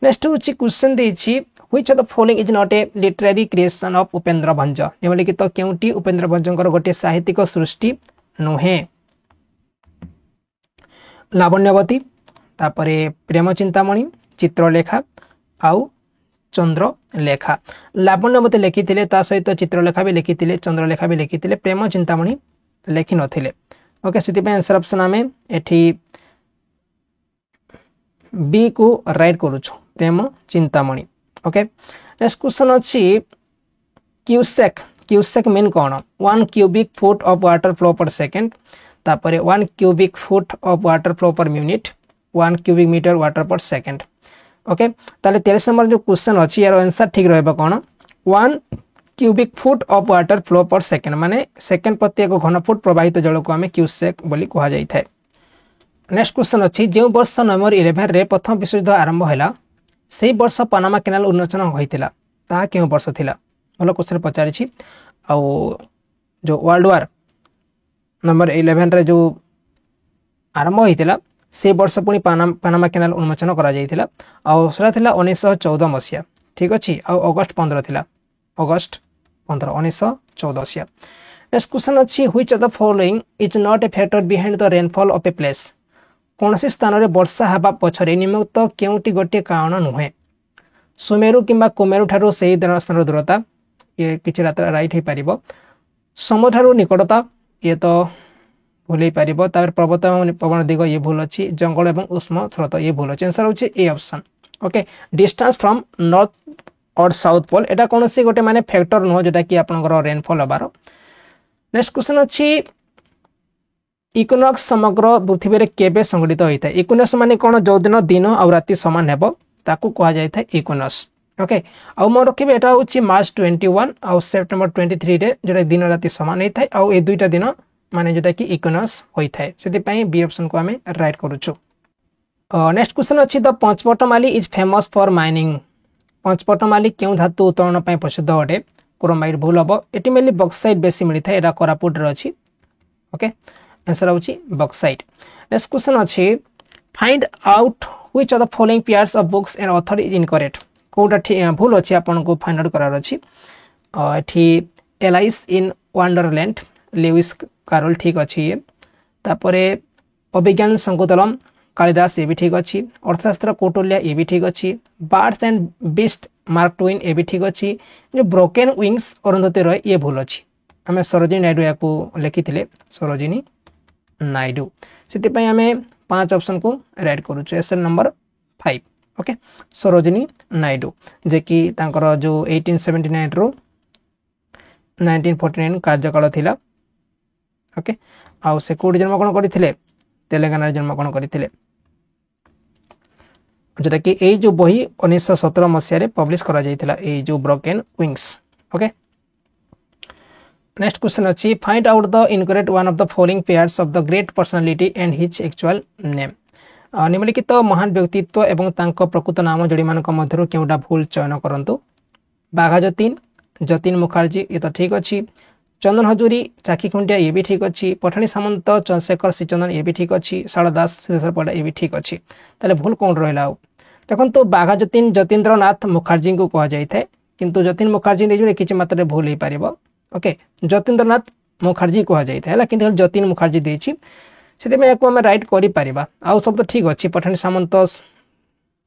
नेक्स्ट होची क्वेश्चन देछि Which of the following is not a literary creation of Upendra भंज निम्नलिखित केउटी उपेंद्र भंजकर गोटे साहित्यिक सृष्टि नुहे लावण्यवती तापरे प्रेम चिंतामणि चित्रलेखा आउ चंद्रलेखा लावण्यवती लिखिथिले ता सहित चित्रलेखा भी लिखिथिले चंद्रलेखा भी लिखिथिले प्रेम चिंतामणि लिखि नथिले ओके सेति पे आंसर ऑप्शन आमे एठी बी को राइट करूछु Prem Chintamani okay next question अछि क्यूसेक क्यूसेक मीन कोन 1 cubic foot of water flow per second तापरे 1 cubic foot of water flow per minute 1 cubic metre water per second okay ताले 23 नंबर जो question अछि यार आंसर ठीक रहबा कोन 1 cubic foot of water flow per second माने second प्रति एक घन फुट प्रवाहित जल को हमें क्यूसेक बोली कहा जाय थाए नेक्स्ट क्वेश्चन अछि जे वर्ष नवंबर 11 रे प्रथम विश्वयुद्ध आरंभ हैला से वर्ष पनामा कैनाल उन्मोचन होइतिला ता केउ वर्ष थिला भलो क्वेश्चन पचारि छी आ जो वर्ल्ड वार नंबर 11 रे जो आरंभ होइतिला से वर्ष पुनी पनामा कैनाल उन्मोचन करा जाइतिला आ सेरा थिला 1914 मसिया ठीक अछि आ अगस्त 15 थिला अगस्त 15 1914 मसिया नेक्स्ट क्वेश्चन अछि which of the following is not A factor behind the rainfall of a place कौन सी स्थान रे वर्षा हवा पछरे निम्नलिखित केउटी गोटे कारण नुहे सुमेरु किंबा कुमेरु ठारो सेही स्थान दूरता ये किछि राइट हे परिबो समुद्र ठारो निकटता ये तो भूलै परिबो तापर पर्वत पवन दिग ये भूल अछि जंगल एवं उष्म स्रोत ये भूल अछि आंसर होछि A option okay distance from north और साउथ पोल एटा कोन सी गोटे माने फैक्टर नुह जेटा कि आपनकर रेनफॉल हबारो नेक्स्ट क्वेश्चन अछि इक्विनॉक्स समग्र पृथ्वी रे केबे संघटित होइता इक्विनॉक्स माने कोन जो दिन दिन और राति समान हेबो ताकू कहा जाय था इक्विनॉक्स ओके आ मोर रखिबे एटा होछि मार्च 21 और सेप्टेम्बर 23 रे जेटा दिन राति समान होई थाए आ ए दुईटा दिन माने जेटा कि इक्विनॉक्स होई थाए सेति पई बी ऑप्शन को हमें राइट करूछु नेक्स्ट क्वेश्चन अछि the Panchpatmali is famous for mining Panchpatmali केउ धातु उत्तोलन पई प्रसिद्ध अटे क्रोमाइट भूल हबो एटी मेनली बॉक्साइट बेसी मिली थाए एटा कोरापुट रे अछि ओके आंसर होछि बॉक्साइट नेक्स्ट क्वेश्चन अछि find out which of the following pairs of books and author is incorrect कोटा भूल अछि आपन को फाइंड आउट करार अछि एठी Alice in Wonderland Lewis Carroll ठीक अछि ये तापरे अभिज्ञान संकुतलम कालिदास ये भी ठीक अछि अर्थशास्त्र कोटोलिया ये भी ठीक अछि birds and beast mark Twain ये भी ठीक अछि जो ब्रोकन विंग्स अरुंधति रॉय ये भूल अछि हमें सरोजिनी नायडू याकू लिखिथिले सरोजिनी नायडू सेति पई हमें 5 ऑप्शन को राइट करू छ SL number 5 okay Sarojini Naidu जे कि तांकर जो 1879 रो 1949 कार्यकाल थिला ओके आ से कोड जन्म कोन करिथिले तेलंगाना जन्म कोन करिथिले जेटा कि ए जो बही 1917 मसिया रे पब्लिश करा जायतिला ए जो broken wings okay next question अछि find out the incorrect one of the following pairs of the great personality and his actual name निम्नलिखित महान व्यक्तित्व एवं तांको प्रकृत नाम जोड़ी मानक मध्यरु केउटा भूल चयन करंतु बाघा जतीन जतीन मुखर्जी ये तो ठीक अछि चंदन हजूरी चाकी खुंटिया ये भी ठीक अछि पठानी सामंत चंद्रशेखर श्रीचंदन ये भी ठीक अछि शारदा दास सिद्धेश्वर पड़ा ये भी ठीक अछि ताले भूल कोन रहला देखन तो बाघा जतीन जतीन्द्रनाथ मुखर्जी को कहा जाय थाए किंतु जतीन मुखर्जी दे जो किछि मात्रा भूल हे परिबो ओके जतीन्द्रनाथ मुखर्जी कहा जाय थाए किंतु जतीन मुखर्जी देछि सेते में एको हम राइट करि परिबा आ सब तो ठीक अछि पठानी सामंत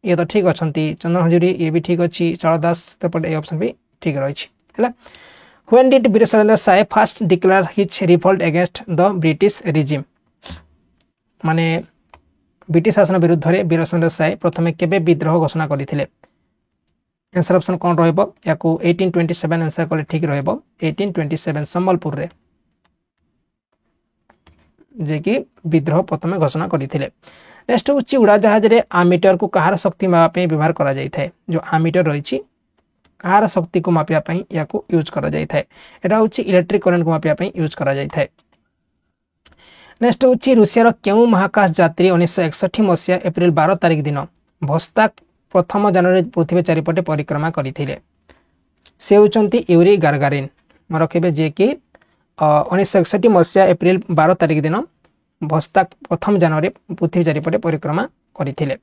ये तो ठीक अछंती चंदन हजूरी ये भी ठीक अछि शारदा दास तो पड़े ऑप्शन भी ठीक रहै छी हैला When did Veer Surendra Sai first declare his revolt against the British regime? माने ब्रिटिश शासन विरुद्ध रे वीर सुरेंद्र साय प्रथमे केबे विद्रोह घोषणा करिथिले आंसर ऑप्शन कोन रहइबो याकू 1827 आंसर कले ठीक रहइबो 1827 संबलपुर रे जे कि विद्रोह प्रथमे घोषणा करिथिले नेक्स्ट उच्च उड़ा जहाज रे आमीटर को कहार शक्ति मापा पे व्यवहार करा जाय थाए जो आमीटर रहिछि कहार शक्ति को मापिया पई याकू यूज करा जाय थाए एटा होछि इलेक्ट्रिक करंट को मापिया पई यूज करा जाय थाए नेक्स्ट होछि रूसिया रो केउ महाकाश यात्री 1961 मसिया एप्रिल 12 तारिख दिन भोस्ताक प्रथम जनवरी पृथ्वी चारिपटे परिक्रमा करिथिले से होचंती यूरी गागारिन मरखबे जे कि 1961 मसिया एप्रिल 12 तारिख दिन भस्ताक प्रथम जानवर पृथ्वी चारिपटे परिक्रमा करथिले।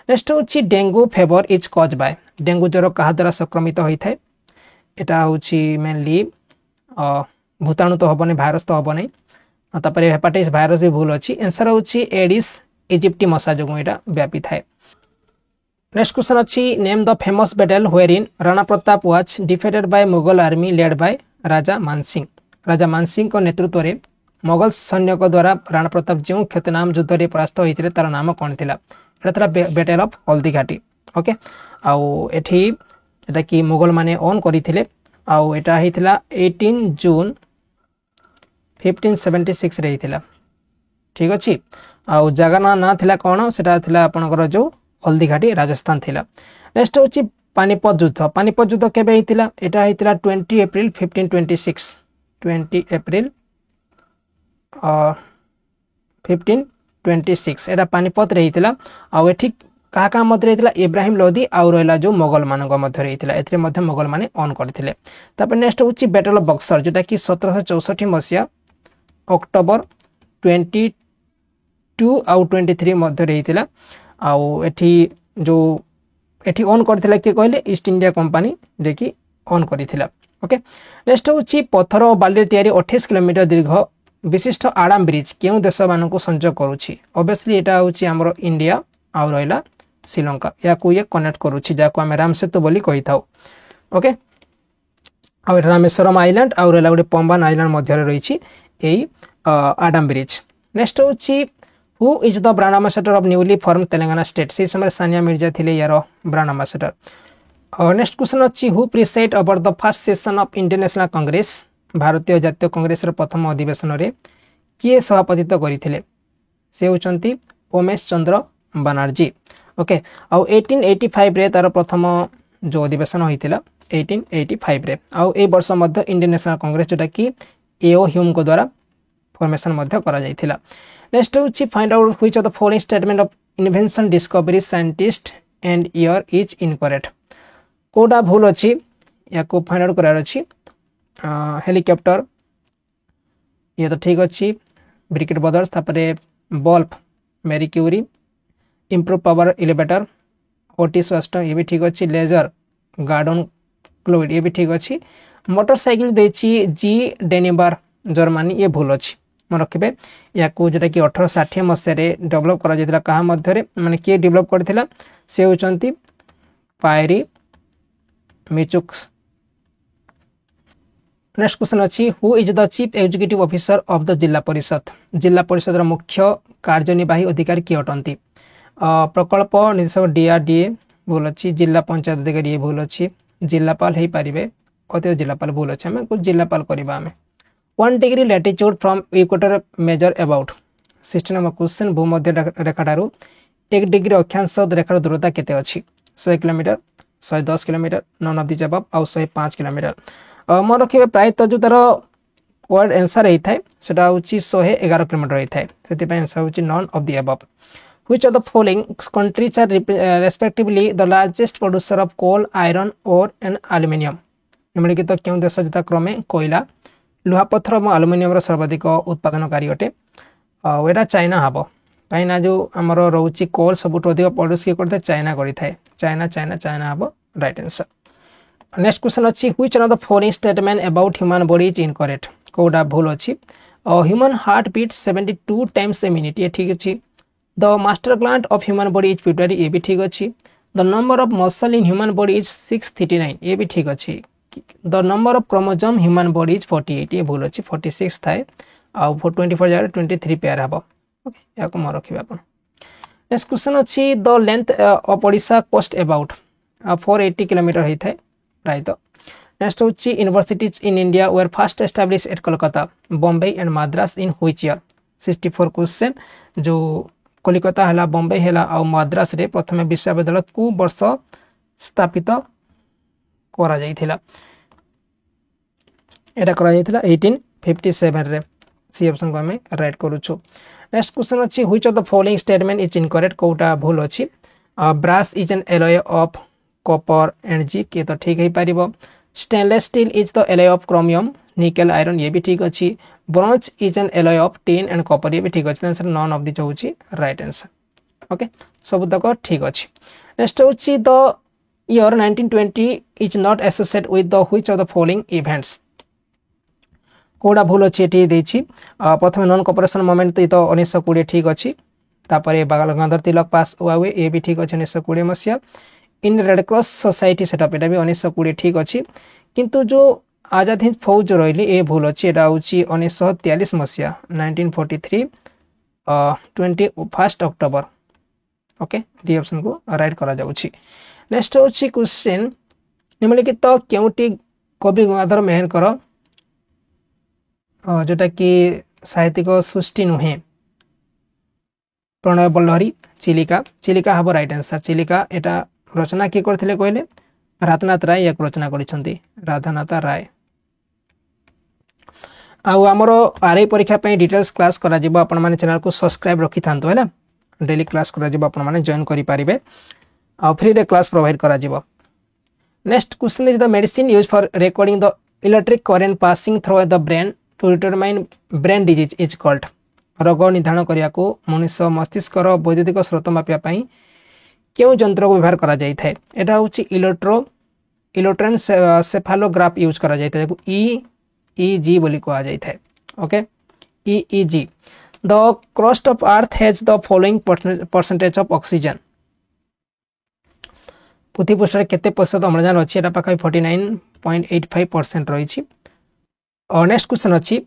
नेक्स्ट होची dengue fever is cause by dengue ज्वर कहा द्वारा संक्रमित होता है एटा होची मेनली भूताणु तो हबनी भाइरस तो हबनी तापर हेपाटाइटिस भाइरस भी भूल अच्छी आंसर होची एडिस इजिप्टी मशा जो एटा व्यापी थाए। नेक्स्ट क्वेश्चन अच्छी name the famous battle where in Rana Pratap was defeated by Mughal army led by Raja Mansingh. Raja Mansingh को नेतृत्व में मुगल सैन्य द्वारा राणा प्रताप जो ख्यातनाम युद्ध में परास्त होते तार नाम कौन थिला एटा बैटल ऑफ हल्दीघाटी। ओके आउ एठी एटा कि मुगल माने ऑन करथिले आउ एटा हितला 18 जून 1576 रे हितला। ठीक अछि आउ जगह ना थिला कोन सेटा थिला आपनकर जो हल्दीघाटी राजस्थान थिला। नेक्स्ट होची पानीपत युद्ध। पानीपत युद्ध केबे हितला एटा हितला 20 अप्रैल 1526 20 अप्रैल 1526 एटा पानीपत रे हितला आउ एठी कहा कहा मध्य रही इब्राहिम लोधी आउ रहा जो मुगल मान मध्य रही एथरे मध्य मुगल माने ऑन करथिले। तापर नेक्स्ट होची बैटल ऑफ बक्सर जोटा कि 1764 मसिया अक्टोबर 22 आउ 23 मध्य रही आउ एठी जो एठी ऑन करथिला कि कहले ईस्ट इंडिया कंपनी जे कि ऑन करथिला। ओके नेक्स्ट होची पत्थर और बाली तैयारी 28 किलोमीटर दीर्घ विशिष्ट आड़ाम ब्रिज केउ देश मानक संजोग करूची ऑब्वियसली एटा होची हमरो इंडिया आउ रहिला श्रीलंका या को ये कनेक्ट करूची जाको हम राम सेतु बोली कहि थाउ। ओके आ रामेश्वरम आइलैंड आ रहिला गोटे पंबान आइलैंड मध्य रे रहिची एई आडम ब्रिज। नेक्स्ट होची who is the brand ambassador of newly form Telangana state से समय सानिया मिर्जा थिले यार ब्रांड एम्बेसडर। नेक्स्ट क्वेश्चन अछि who preside over the first session of Indian National Congress भारतीय जातीय कांग्रेस रो प्रथम अधिवेशन रे किए सभापतित्व करिथिले से होचंती उमेश चंद्र बनर्जी। ओके आउ 1885 रे तार प्रथम जो अधिवेशन होइतिला 1885 रे आउ ए वर्ष मध्य इंडियन नेशनल कांग्रेस जोटा कि एओ ह्यूम को द्वारा फॉर्मेशन मध्य करा जाइतिला। नेक्स्ट होची find out which of the following statement of invention discovery scientist and year is incorrect कोडा भूल अछि या को फाइंड आउट करार अछि हेलीकॉप्टर ये तो ठीक अच्छी ब्रिकेट ब्रदर्स तापरे bulb Marie Curie improve power elevator Otis वास्टन ये भी ठीक अच्छी लेजर गार्डन क्लोइड ये भी ठीक अच्छी मोटरसाइकिल देची जी डेनिबार जर्मनी ये भूल अच्छी मन रखिए या को जोटा कि 1860 मसीह डेभलप करा जायतिला कहा मध्य माने किए डेभलप करथिला से होचंती पायरी मिचुक्स। नेक्स्ट क्वेश्चन अच्छी who is the chief executive officer of the जिला परिषद मुख्य कार्यनिर्वाही अधिकारी किए अटंती प्रकल्प निर्देशक डीआरडीए भूल अच्छी जिला पंचायत अधिकारी ये भूल अच्छी जिलापाल हो पारे अतिरिक्त जिलापाल भूल अच्छे आम कुछ जिलापाल करवा आम 1 degree latitude from equator measure about 16 number question भूमध्य रेखा ठारू 1 डिग्री अक्षांश रेखार दूरता केते अछि 100 kilometre 110 kilometre none of the जवाब आउ 105 किलोमीटर मन रखिए प्रायतः जो तार वर्ड आंसर होता है सेटा होची 111 किलोमीटर होता है से आंसर होची none of the above. Which of the following countries are respectively the largest producer of coal, iron ore and aluminium? निम्नलिखित क्यों देश यथा क्रमे कोयला लुहापत्थर और आलुमिनियम सर्वाधिक उत्पादनकारी अटे एटा चाइना हम कहीं जो आमर रोचे कोल सब अधिक प्रड्यूस किए करते चाइना करें चाइना चाइना चाइना हम राइट आंसर। नेक्स्ट क्वेश्चन अच्छी which one of the following statement about human body is incorrect कोडा भूल अच्छी human heart beat 72 times a minute ये ठीक अच्छी the master gland of human body is pituitary ये भी ठीक अच्छी the number of muscle in human body is 639 ये भी ठीक अच्छी the number of chromosome human body is 48 ये भूल अच्छी 46 थाए आउ 24 जगह 23 पेयर हम ओके या को मन रखिबे अपन। नेक्स्ट क्वेश्चन अच्छी the length of Odisha coast about 480 kilometre होता है राइट। नेक्स्ट होची universities in India were first establish at Kolkata Bombay and Madras in which year 64 question जो कोलकाता है बॉम्बे है और मद्रास रे प्रथम विश्वविद्यालय को वर्ष स्थापित करा जाइथिला एटा करा जाइथिला 1857 रे सी ऑप्शन को हमें राइट करूछु। नेक्स्ट क्वेश्चन अछि which of the following statement is incorrect कोटा भूल अछि brass is an alloy of copper and zinc ये तो ठीक है पारिबो stainless steel is the alloy of chromium nickel iron ये भी ठीक अच्छी bronze is an alloy of tin and copper ये भी ठीक अच्छी आंसर नन ऑफ दिस होची राइट आंसर ओके सब तक ठीक अच्छी नेक्स्ट होची the year 1920 is not associate with the which of the following events कोडा भूल अच्छी एटी देछि प्रथम नॉन कोऑपरेशन मूवमेंट तो 1920 ठीक अच्छी तापर बाल गंगाधर तिलक पास हुआ हुए ये भी ठीक अच्छे 1920 मसीहा in red cross society setup एटा भी 1920 ठीक अच्छी किंतु जो आजाद हिंद फौज रही ये भूल अच्छी एटा होची 1943 मसीहा 1943 21 अक्टोबर ओके डी ऑप्शन को राइट करा जाउची नेक्स्ट होची क्वेश्चन निम्नलिखित तो केउटी कवि गंगाधर मेहरकर जोटा कि साहित्यिक सृष्टि नुहे प्रणय बल्लहरी चिलिका चिलिका हम राइट आंसर चिलिका एटा रचना किए करथिले कहले राधानाथ राय या रचना करिसंती राधानाथ राय आउ आमर आरआई परीक्षा पे डिटेल्स क्लास करा जिवो आपण माने चैनल को सब्सक्राइब रखि थांतो हैला डेली क्लास करा जिवो आपण माने जॉइन करि पारिबे आ फ्री रे क्लास प्रोवाइड करा जिवो next question is the medicine used for recording the electric current passing through the brain to determine brain disease is called रोग निर्धारण करिया को मनुष्य मस्तिष्क रो वैद्युतिक स्रोत मापिया पई क्यों यंत्र को व्यवहार करा जाय थाए एटा होची इलेक्ट्रोएन्सेफालोग्राफ यूज करा जाय थाए EEG बोली कहा जाय थाए okay EEG the crust of earth has the following percentage of oxygen पृथ्वी पृष्ठ रे केते प्रतिशत अम्लजान अछि एटा पाखा 49.85% रही छी और नेक्स्ट क्वेश्चन अछि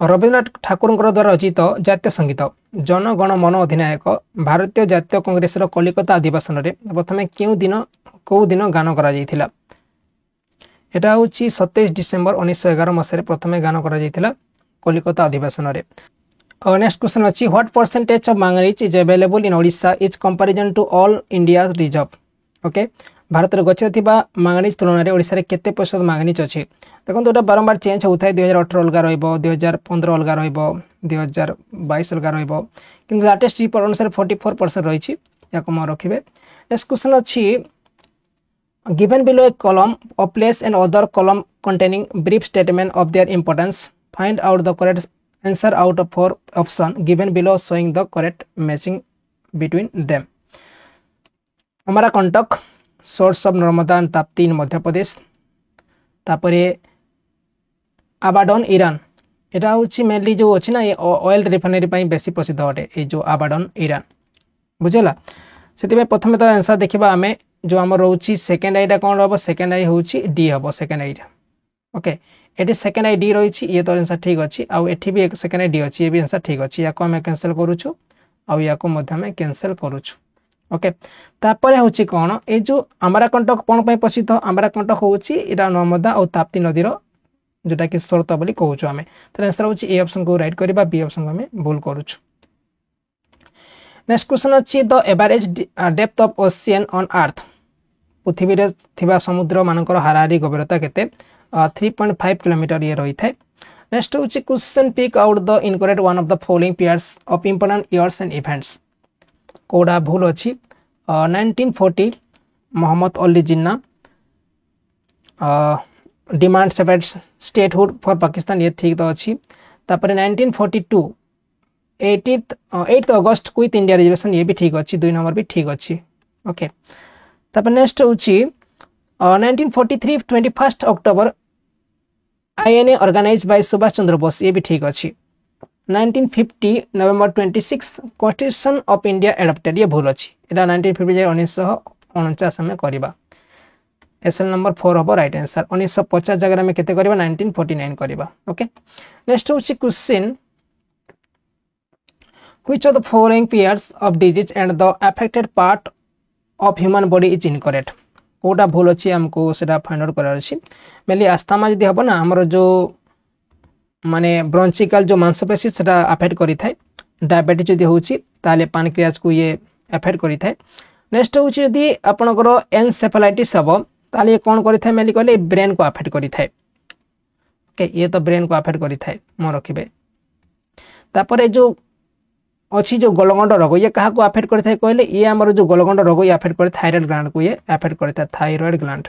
रवींद्रनाथ ठाकुर द्वारा रचित जातीय संगीत जन गण मन अधिनायक भारतीय जातीय कांग्रेस कलिकता अधिवेशन रे प्रथमे कौ दिन गान करा जायथिला एटा होची 27 डिसेंबर 1911 मसीह प्रथमे गान करा जायथिला कलिकता अधिवेशन रे और नेक्स्ट क्वेश्चन अछि what percentage of manganese is available in Odisha is comparison to all India reserve okay Bharat रे गच्छित थिबा मैंगनीज तुलना रे ओडिसा रे केते प्रतिशत मैंगनीज अछि देखो तो बारंबार चेंज होता है 2018 अलग रहिबो 2015 अलग रहिबो 2022 अलग रहिबो किंतु लेटेस्ट रिपोर्ट अनुसार 44% रही छी याको म रखिबे नेक्स्ट क्वेश्चन अछि given below a column of place and other column containing brief statement of their importance find out the correct answer out of 4 option given below showing the correct matching between them Amarkantak source of Narmada and Tapti in Madhya Pradesh तापरे Abadan Iran एटा होची mainly जो अछि ना ये oil refinery पई बेसी प्रसिद्ध अटे ए जो आबाडन ईरान बुझला सेति प्रथमे तो आंसर देखिबा हमें जो हमर रहउची सेकंड आईटा कोन रहबो सेकंड आई होची डी हबो second I okay eighty second I D रही ये तो आंसर ठीक अछि आ एठी भी एक सेकंड आई डी अछि ये भी आंसर ठीक अछि या को हम कैंसिल करूछु आ या को मध्य में कैंसिल करूछु ओके तापर होची कोन ए जो आमरा कंटक कोन पई प्रसिद्ध आमरा कंटक होची एटा नर्मदा और ताप्ती नदी रो जोटा कि स्रोत बोली कहूछु हमें तो आंसर होची ए ऑप्शन को राइट करबा बी ऑप्शन को हमें भूल करूछु नेक्स्ट क्वेश्चन अछि the average depth of ocean on earth पृथ्वी रे थिबा समुद्र मानकर हाराहारी गभीरता केते 3.5 किलोमीटर ये रही थाए नेक्स्ट होची question pick out the incorrect one of the following pairs of important years and events कोडा भूल अछि 1940 Mohammad Ali Jinnah demand separate statehood for Pakistan ये ठीक तो अच्छी तापर 1942 8 अगस्त क्विट इंडिया रिजर्वेशन ये भी ठीक अच्छी 2 नंबर भी ठीक अच्छी ओके तापर नेक्स्ट होची 1943 21 October INA organized by Subhash Chandra Bose ये भी ठीक अच्छी 1950 November 26 constitution of India adopted ये भूल अच्छी एटा 1950 1949 में करबा एसएल नंबर 4 हबो राइट आंसर 1950 जगह में केते करबा 1949 करबा ओके नेक्स्ट होची question which of the following pairs of disease and the affected part of human body is incorrect कोटा भूल अछि हमको सेटा फाइंड आउट करार अछि मेनली आस्थमा जदी हबो ना हमर जो माने ब्रोंचिकल जो मांसपेशी सेटा अफेक्ट करि थाए डायबिटीज जदी होची ताले पैनक्रियाज को ये अफेक्ट करि थाए नेक्स्ट होची जदी आपनकर एनसेफेलाइटिस हबो ताले कोन करि थाए मेनली कहले ब्रेन को अफेक्ट करि थाए ओके ये तो ब्रेन को अफेक्ट करि थाए म रखिबे तापर जो अच्छी जो गलगंड रोग ये कहा को अफेक्ट करता है कहले ये हमर जो गलगंड रोग ये अफेक्ट करता थायराइड ग्लैंड को ये अफेक्ट करता है थायराइड ग्लैंड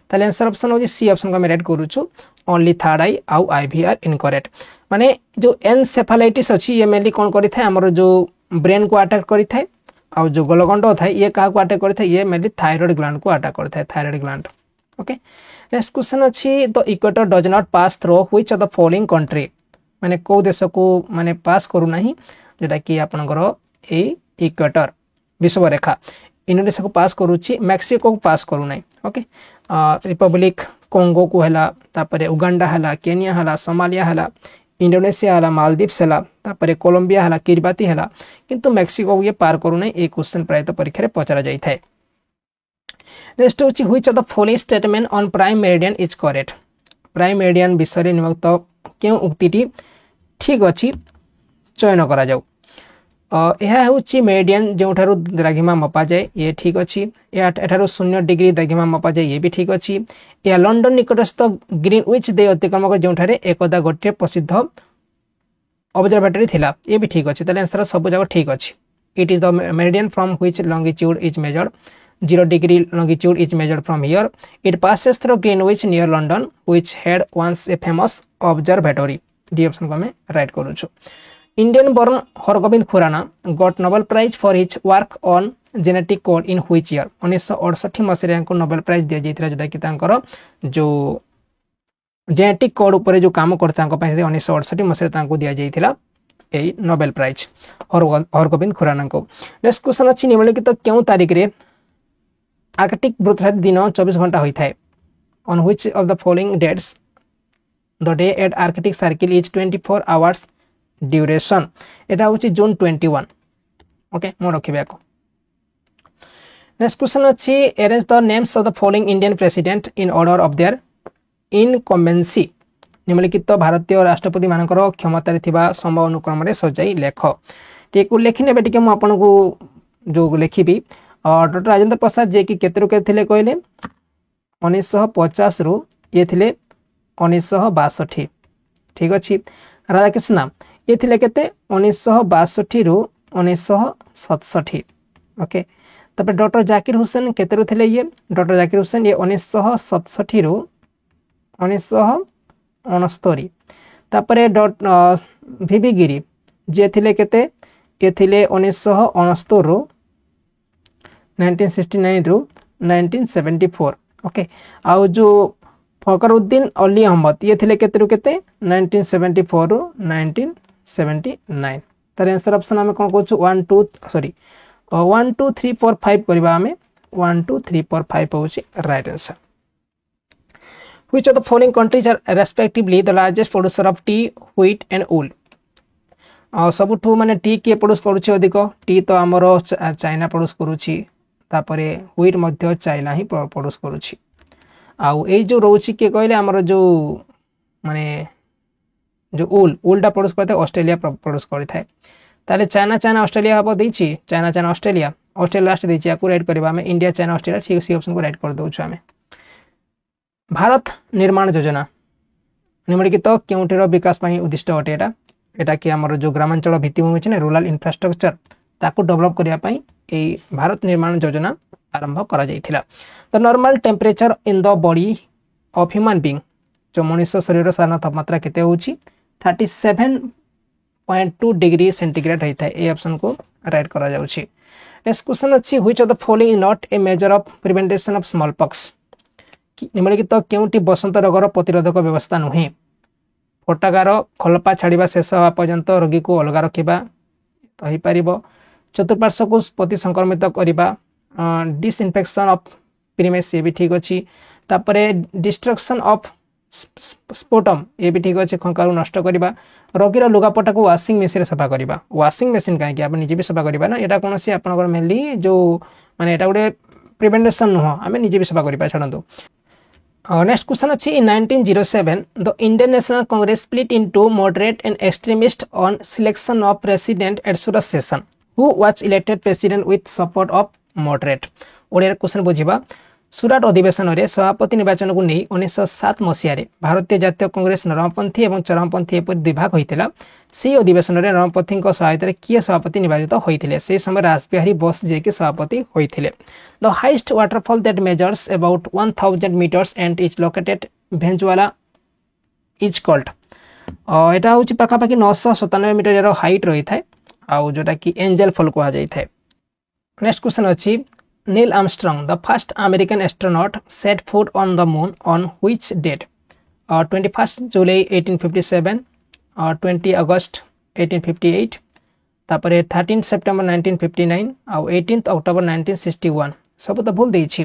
ताले आंसर ऑप्शन हो सी ऑप्शन को हम रेड करूछु ओनली थर्ड आई आउ आईवीआर इनकरेक्ट माने जो एनसेफालाइटिस अच्छी ये मेनली कौन करी थाए हमर जो ब्रेन को अटैक करी थाए आउ जो गलगंड थाए ये क्या को अटैक करी थाए ये मेनली थायराइड ग्लैंड को अटैक करी थाए thyroid gland okay next question अच्छी the equator does not pass through which of the following country माने को देश को माने पास करू नाही जेटा कि आपनकर ए इक्वेटर विषुवरेखा इंडोनेशिया को पास करूची मेक्सिको को पास करू नाही ओके रिपब्लिक कोंगो को हला तापरे उगांडा हला केनिया हला सोमालिया हला इंडोनेशिया हला मालदीव्स हला तापरे कोलंबिया हला किरबाती हला किंतु मेक्सिको को ये पार करू नाही ए क्वेश्चन प्रायत परीक्षा रे पचरा जाई थाए नेक्स्ट होची which of the following statement on prime meridian is correct prime meridian विषय रे निम्नलिखित केउ उक्तिटी ठीक अछि चयन करा जाऊ यह हूँ मेरिडियन जो द्राघिमा मपा जाए ये ठीक अच्छी एठार 0 डिग्री द्राघिमा मपा जाए ये भी ठीक अच्छी यह लंडन निकटस्थ ग्रीनविच दे अतिक्रम कर जो एकदा गोटे प्रसिद्ध ऑब्जर्वेटरी थिला ये भी ठीक अच्छे ताले आंसर सब जगह ठीक अच्छी it is the meridian from which longitude is measured 0 degree longitude is measured from here. It passes through Greenwich near London, which had once a famous observatory. The option को हमें राइट करूँ छु. Indian born Hargovind Khurana got Nobel Prize for his work on genetic code in which year? 1968 मसीह को Nobel prize दिया जाइथिला जोटा कि तांकर जो जेनेटिक कोड ऊपर जो काम करता 1968 मसीह तांको दिया जाइथिला ए नोबेल प्राइज हरगोविंद खुराना को. नेक्स्ट क्वेश्चन अछि निम्नलिखित केउ तारिख रे आर्कटिक वृत्तराज दिन 24 घंटा होता है. On which of the following dates the day at Arctic Circle is 24 hours duration? एटा होची जून 21. ओके मो रखिबे को. नेक्स्ट क्वेश्चन अछि arrange the names of the following Indian president in order of their incumbency. निम्नलिखित भारतीय राष्ट्रपति मानकर क्षमता रे थिबा संभव अनुक्रम रे सजाई लेख. टेकु लेखिने बेटिके मो आपन को जो लेखिबी डॉक्टर राजेंद्र प्रसाद जे कि केतरु के थिले कहले 1950 रु ये थिले 1962. ठीक अछि. राधाकृष्ण ये थिले केते 1962 रु 1967. ओके. तब डॉक्टर जाकिर हुसैन केतरु थिले ये डॉक्टर जाकिर हुसैन ये 1967 रु 1969. तापरे वीवी गिरी जे थिले केते ये थिले 1969 रु 1969 रु 1974. ओके. आउ जो फकरुद्दीन अली अहमद ये थिले केते रु केते 1974 रु 1979. तार आंसर ऑप्शन हमें कोन कहछु 1 2 3 4 5 करबा हमें 1 2 3 4 5 होछि right answer. Which of the following countries are respectively the largest producer of tea, wheat and wool? सबुठू माने टी के प्रोड्यूस करूछि अधिक टी तो हमरो चाइना प्रोड्यूस करूछि तापरे व्हीट मध्य चाइना ही प्रोड्यूस करूछि. आउ ए जो रोछि के कहले हमरो जो माने जो वूल टा प्रोड्यूस करते ऑस्ट्रेलिया प्रोड्यूस करथाय. ताले चाइना ऑस्ट्रेलिया हबो दैछि चाइना ऑस्ट्रेलिया लास्ट दैछि याकू राइट करबा हमें इंडिया चाइना ऑस्ट्रेलिया ठीक सी ऑप्शन को राइट कर दउछु हमें. भारत निर्माण योजना निम्नलिखित केउटेर विकास पई उद्दिष्ट अटे एटा एटा कि हमर जो ग्रामांचल भित्तिभूमि छै ने रूरल इंफ्रास्ट्रक्चर ताकू डेवलप करिया पई ए भारत निर्माण योजना आरंभ करा जाइथिला. The normal temperature in the body of human being जो मनुष्य शरीर साधारण तापमात्रा केते होची 37.2 डिग्री सेंटीग्रेड होता है. ए ऑप्शन को राइट करा जाउची. नेक्स्ट क्वेश्चन अछि which of the following is not A measure of prevention of small pox. निम्नलिखित केउटी बसंत रोगर प्रतिरोधक व्यवस्था नुहे. फटाकार खलपा छाड़िबा शेष होगा पर्यंत रोगी को अलग रखिबा तो ही परिबो. चतुर्पार्श्व को प्रति संक्रमित करिबा डिसइंफेक्शन ऑफ प्रीमाइस ये भी ठीक अछि. तापरे डिस्ट्रक्शन ऑफ स्पोटम ये भी ठीक अच्छे खंकारु नष्ट करवा. रोगीर लुगापटा को वाशिंग मशीन सफा करवा. वाशिंग मशीन कहीं आप निजे भी सफा करवा ना यहाँ कौन सी आप मेनली जो माने एटा गोटे प्रिवेंशन नुह आम निजे भी सफा करवा छाड़ू. नेक्स्ट क्वेश्चन अच्छी in 1907 the Indian National Congress split into moderate and extremist on selection of president at Surat session. Who was elected president with support of moderate. Odia question बुझिबा. सूरत अधिवेशन में सभापति निर्वाचन को नहीं 1907 मसीह भारतीय जातीय कांग्रेस नरमपंथी और चरमपंथी एपरि दुभाग होता. से अधिवेशन में नरमपंथी सहायतार किए सभापति निर्वाचित होते से समय रासबिहारी बोस जे कि सभापति होते. The highest waterfall that measures about 1000 metres and is located Venezuela is called एटा हूँ पाखापाखि 997 मीटर यार हाइट रही है आउ जोटा कि एंजेल फॉल कह जाए। नेक्स्ट क्वेश्चन अच्छी Neil Armstrong the first American astronaut set foot on the moon on which date 21 July 1857 20 August 1858 तापर 13 सेप्टेम्बर 1959 आउ 18 अक्टोबर 1961 सब तो भूल देछि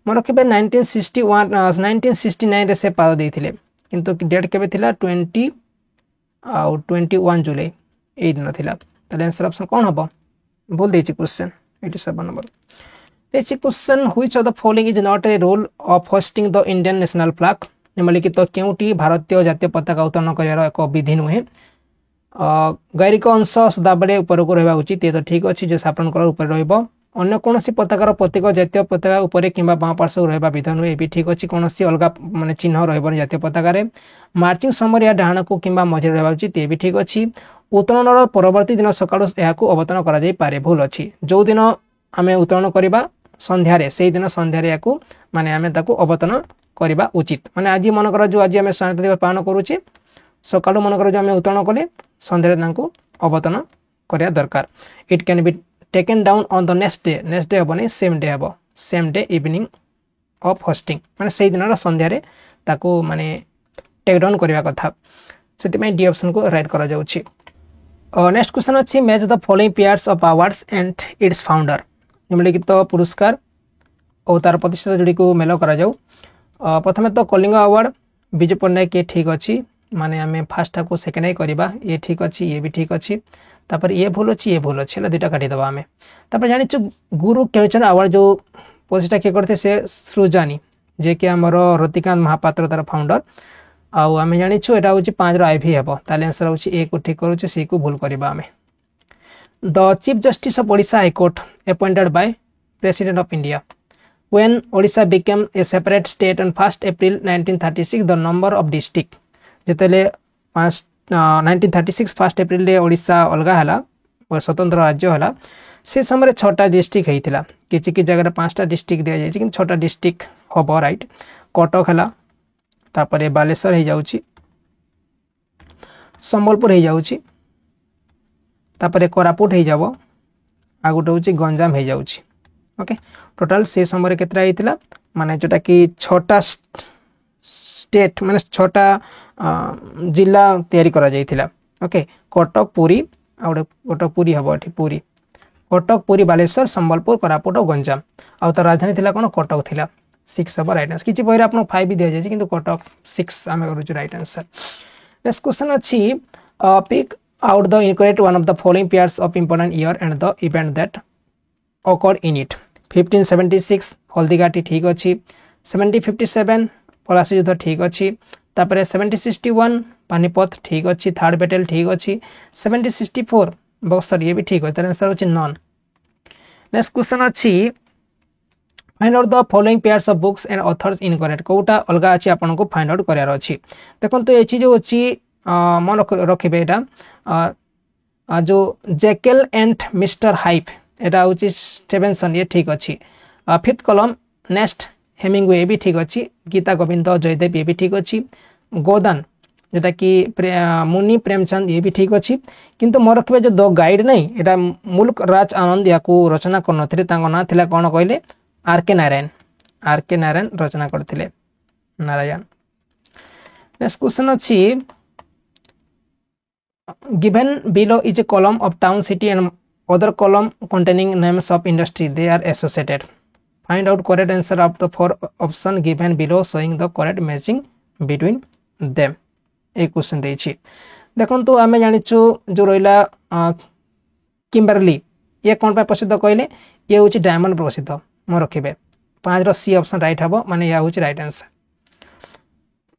मन रखिबे 1969 रे से पाद देथिले किंतु डेट केबे थिला 20 आउ 21 जुलाई ए दिन थिला ताले आंसर ऑप्शन कोन हबो भूल देछि क्वेश्चन 87 नंबर देछि question which of the following is not a rule of hoisting the Indian national flag निम्नलिखित तो केउटी भारतीय जातीय पताका उत्तोलन करियार एक विधि नुहे गैरिक अंश सदाबले ऊपर को रहबा उचित ये तो ठीक अछि जे सापन कलर ऊपर रहबो अन्य कोनोसी पताकार प्रतीक जातीय पताका ऊपर किंबा बाम पार्श्व रहबा विधान नुहे भी ठीक अछि कोनोसी अलगा माने चिन्ह रहबो जातीय पताकारे मार्चिंग समय या डाहाण को किंबा मझे रहबा उचित ये भी ठीक अछि उत्तोलनर परवर्ती दिन सकाळो एहाकू अवतरण करा जाय पारे भूल अछि जो दिन आमे उत्तोलन करिबा संध्यारे सेही दिन संध्यारे याकू माने आमे ताकू अवतरण करिबा उचित माने आज मन कर जो आज आमे स्वाधीनता दिवस पालन करूचे सकाळो मन कर जो आमे उत्तोलन कले संध्यारे तांकू अवतरण करिया दरकार it can be taken down on the next day हबनी same day evening of hoisting माने सेही दिन संध्यारे ताकू माने टेक डाउन करिया कथा सेति में डी ऑप्शन को राइट करा जाउची। नेक्स्ट क्वेश्चन अच्छी match the following pairs of awards and it's founder निम्नलिखित तो पुरस्कार और तार प्रतिष्ठित जोड़ी को मेल करा जाऊ प्रथम तो कलिंग अवार्ड विजु पट्टनायक ये ठीक अच्छी माने आम फास्ट को सेकेंड ही करवा ये ठीक अच्छी ये भी ठीक अच्छी तापर ये भूल अच्छी ये भूल अच्छी दुटा काटिदेवा आम तापर जानी गुरु केचन अवार्ड जो प्रतिष्ठा किए करते से सृजानी जे कि आमर रतिकांत महापात्र तार फाउंडर आउ आम जाचु यहाँ हूँ 5 आईवी हे ताले आंसर हूँ ए को ठीक करुचे सी को भूल करवा आम the chief justice of Odisha high court appointed by president of India when Odisha became a separate state on 1 April 1936 the number of district जितेले 1936 1 अप्रैल ओडिशा अलग है स्वतंत्र राज्य है से समय 6टा डिस्ट्रिक्ट होता किसी कि जगह 5टा डिस्ट्रिक्ट दि जाए कि 6टा डिस्ट्रिक्ट हम राइट कटक है तापर बालेश्वर हो जाउची संबलपुर हो जाउची तापर कोरापुट हो जाबो आ गोटे होची गंजाम हो जाउची ओके टोटल से समय केतरा हेतिला माने जोटा कि 6टा स्टेट माने 6टा जिला तैयारी करा जाइथिला ओके कटक पुरी आ गोटे पुरी हबो एठी पुरी कटक पुरी बालेश्वर संबलपुर कोरापुट और गंजाम आ तार राजधानी थिला कोन कटक थिला 6 हम राइट आंसर किसी बहिरे आपन 5 भी दिया जाय किंतु कटक 6 आमे करू राइट आंसर। नेक्स्ट क्वेश्चन अछि pick out the incorrect one of the following pairs of important year and the event that occurred in it 1576 Haldighati ठीक अच्छी 1757 पलासी युद्ध ठीक अच्छी तापर 1761 पानीपत ठीक अच्छी थर्ड बैटल ठीक अच्छी 1764 बक्सर ये भी ठीक है आंसर होची नॉन। नेक्स्ट क्वेश्चन अच्छी find out the following pairs of books and authors incorrect कोटा अलगा अच्छी आपन को फाइंड आउट करार अच्छी देखो तो ये जो अच्छी मन रखिबे एटा जो जैकेल एंड मिस्टर हाइप एटा हूँ स्टेवेंसन ये ठीक अच्छी 5th कॉलम नेक्स्ट हेमिंगवे भी ठीक अच्छी गीता गोविंद जयदेव ये भी ठीक अच्छी गोदान जोटा कि मुनि प्रेमचंद ये भी ठीक अच्छी किंतु मोर रखिबे जो द गाइड नहीं एटा मुल्क राज आनंद या रचना कर नथिले तांको ना थिला कोन कहले आर.के. नारायण रचना करथिले नारायण। नेक्स्ट क्वेश्चन अच्छी given below is a column of town city and other column containing names of industry they are associated find out correct answer of the 4 option given below showing the correct matching between them एक question देछि देखो तो आमे जानिछु जो रहिला Kimberly ये कोन पे प्रसिद्ध कहले ये होछि डायमंड प्रसिद्ध म रखिबे 5 रो सी ऑप्शन राइट हबो माने या होछि राइट आंसर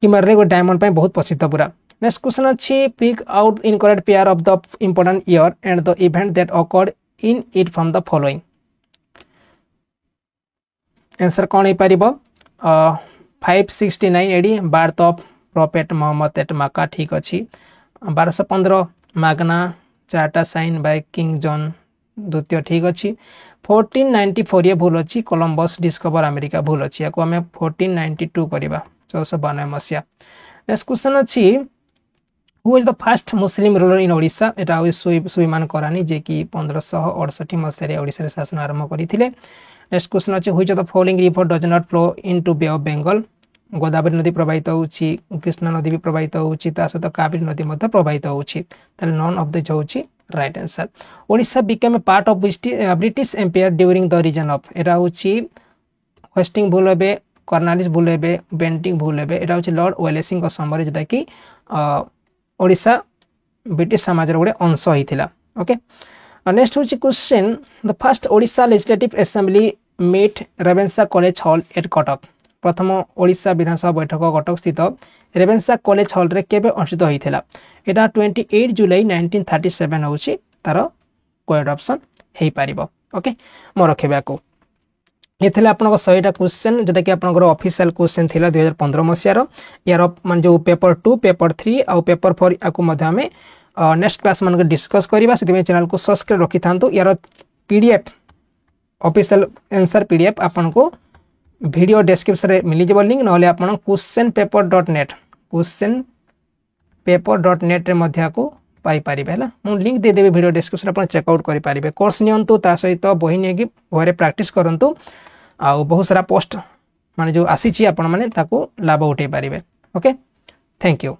किम्बरली को डायमंड पे बहुत प्रसिद्ध पूरा। नेक्स्ट क्वेश्चन अच्छी pick out incorrect pair of the important year and the event that occurred in it from the following answer कौन हो पारिबो 569 AD birth of prophet Muhammad at Mecca ठीक अच्छी 1215 Magna Carta signed by King John द्वितीय ठीक अच्छी 1494 ये भूल अच्छी कोलंबस डिस्कवर अमेरिका भूल अच्छी या आम 1492 करवा 1492 मसीहा। नेक्स्ट क्वेश्चन अच्छी who is the first Muslim ruler in Odisha एटा सुविमान करानी जे कि 1568 मसीह ओडिशा रे शासन आरंभ करथिले। नेक्स्ट क्वेश्चन अच्छे which of the following river does not flow into Bay of Bengal Godavari नदी प्रवाहित होउची कृष्णा नदी भी प्रवाहित होउची ता सहित कावेरी नदी मध्ये प्रवाहित होउची ताले नॉन ऑफ द होउची right answer. Odisha become a part of British Empire during the reign of एटा होउची वेस्टिंग भूल हेबे कर्नालिस भूल हेबे बेंटिंग भूल हेबे एटा होउची लॉर्ड वेलेसिंग को समय जेटा कि ओडिशा ब्रिटिश समाज गोटे अंश होता। ओके नेक्स्ट हूँ question the first Odisha legislative assembly meet Ravenshaw college hall at Cuttack प्रथम ओडिशा विधानसभा बैठक कटक स्थित रेवेन्सा कॉलेज हॉल रे केबे अनुष्ठित होता एटा 28 जुलाई 1937 होची तार करेक्ट ऑप्शन हे पारिबो। ओके मो रखिबा को ये थे आपन 100टा क्वेश्चन जोटा कि आपन ऑफिशियल क्वेश्चन थिला 2015 मसियार यार मान जो पेपर 2 पेपर 3 और पेपर 4 आकु मध्ये हमें नेक्स्ट क्लास मान डिस्कस करबा से चैनल को सब्सक्राइब रखि थांतु यार पीडीएफ ऑफिशियल आंसर पीडीएफ आपन को वीडियो डिस्क्रिप्शन रे मिली जबो लिंक नले आपन questionpaper.net questionpaper.net रे मध्ये को पाई परिबे हला मु लिंक दे देबे वीडियो डिस्क्रिप्शन आपन चेकआउट करि परिबे कोर्स नियंतु ता सहित बही नेगी घरे प्रैक्टिस करंतु आ बहुत सारा पोस्ट माने जो आसी छी आपन माने ताको लाभ उठे परिबे। Okay thank you.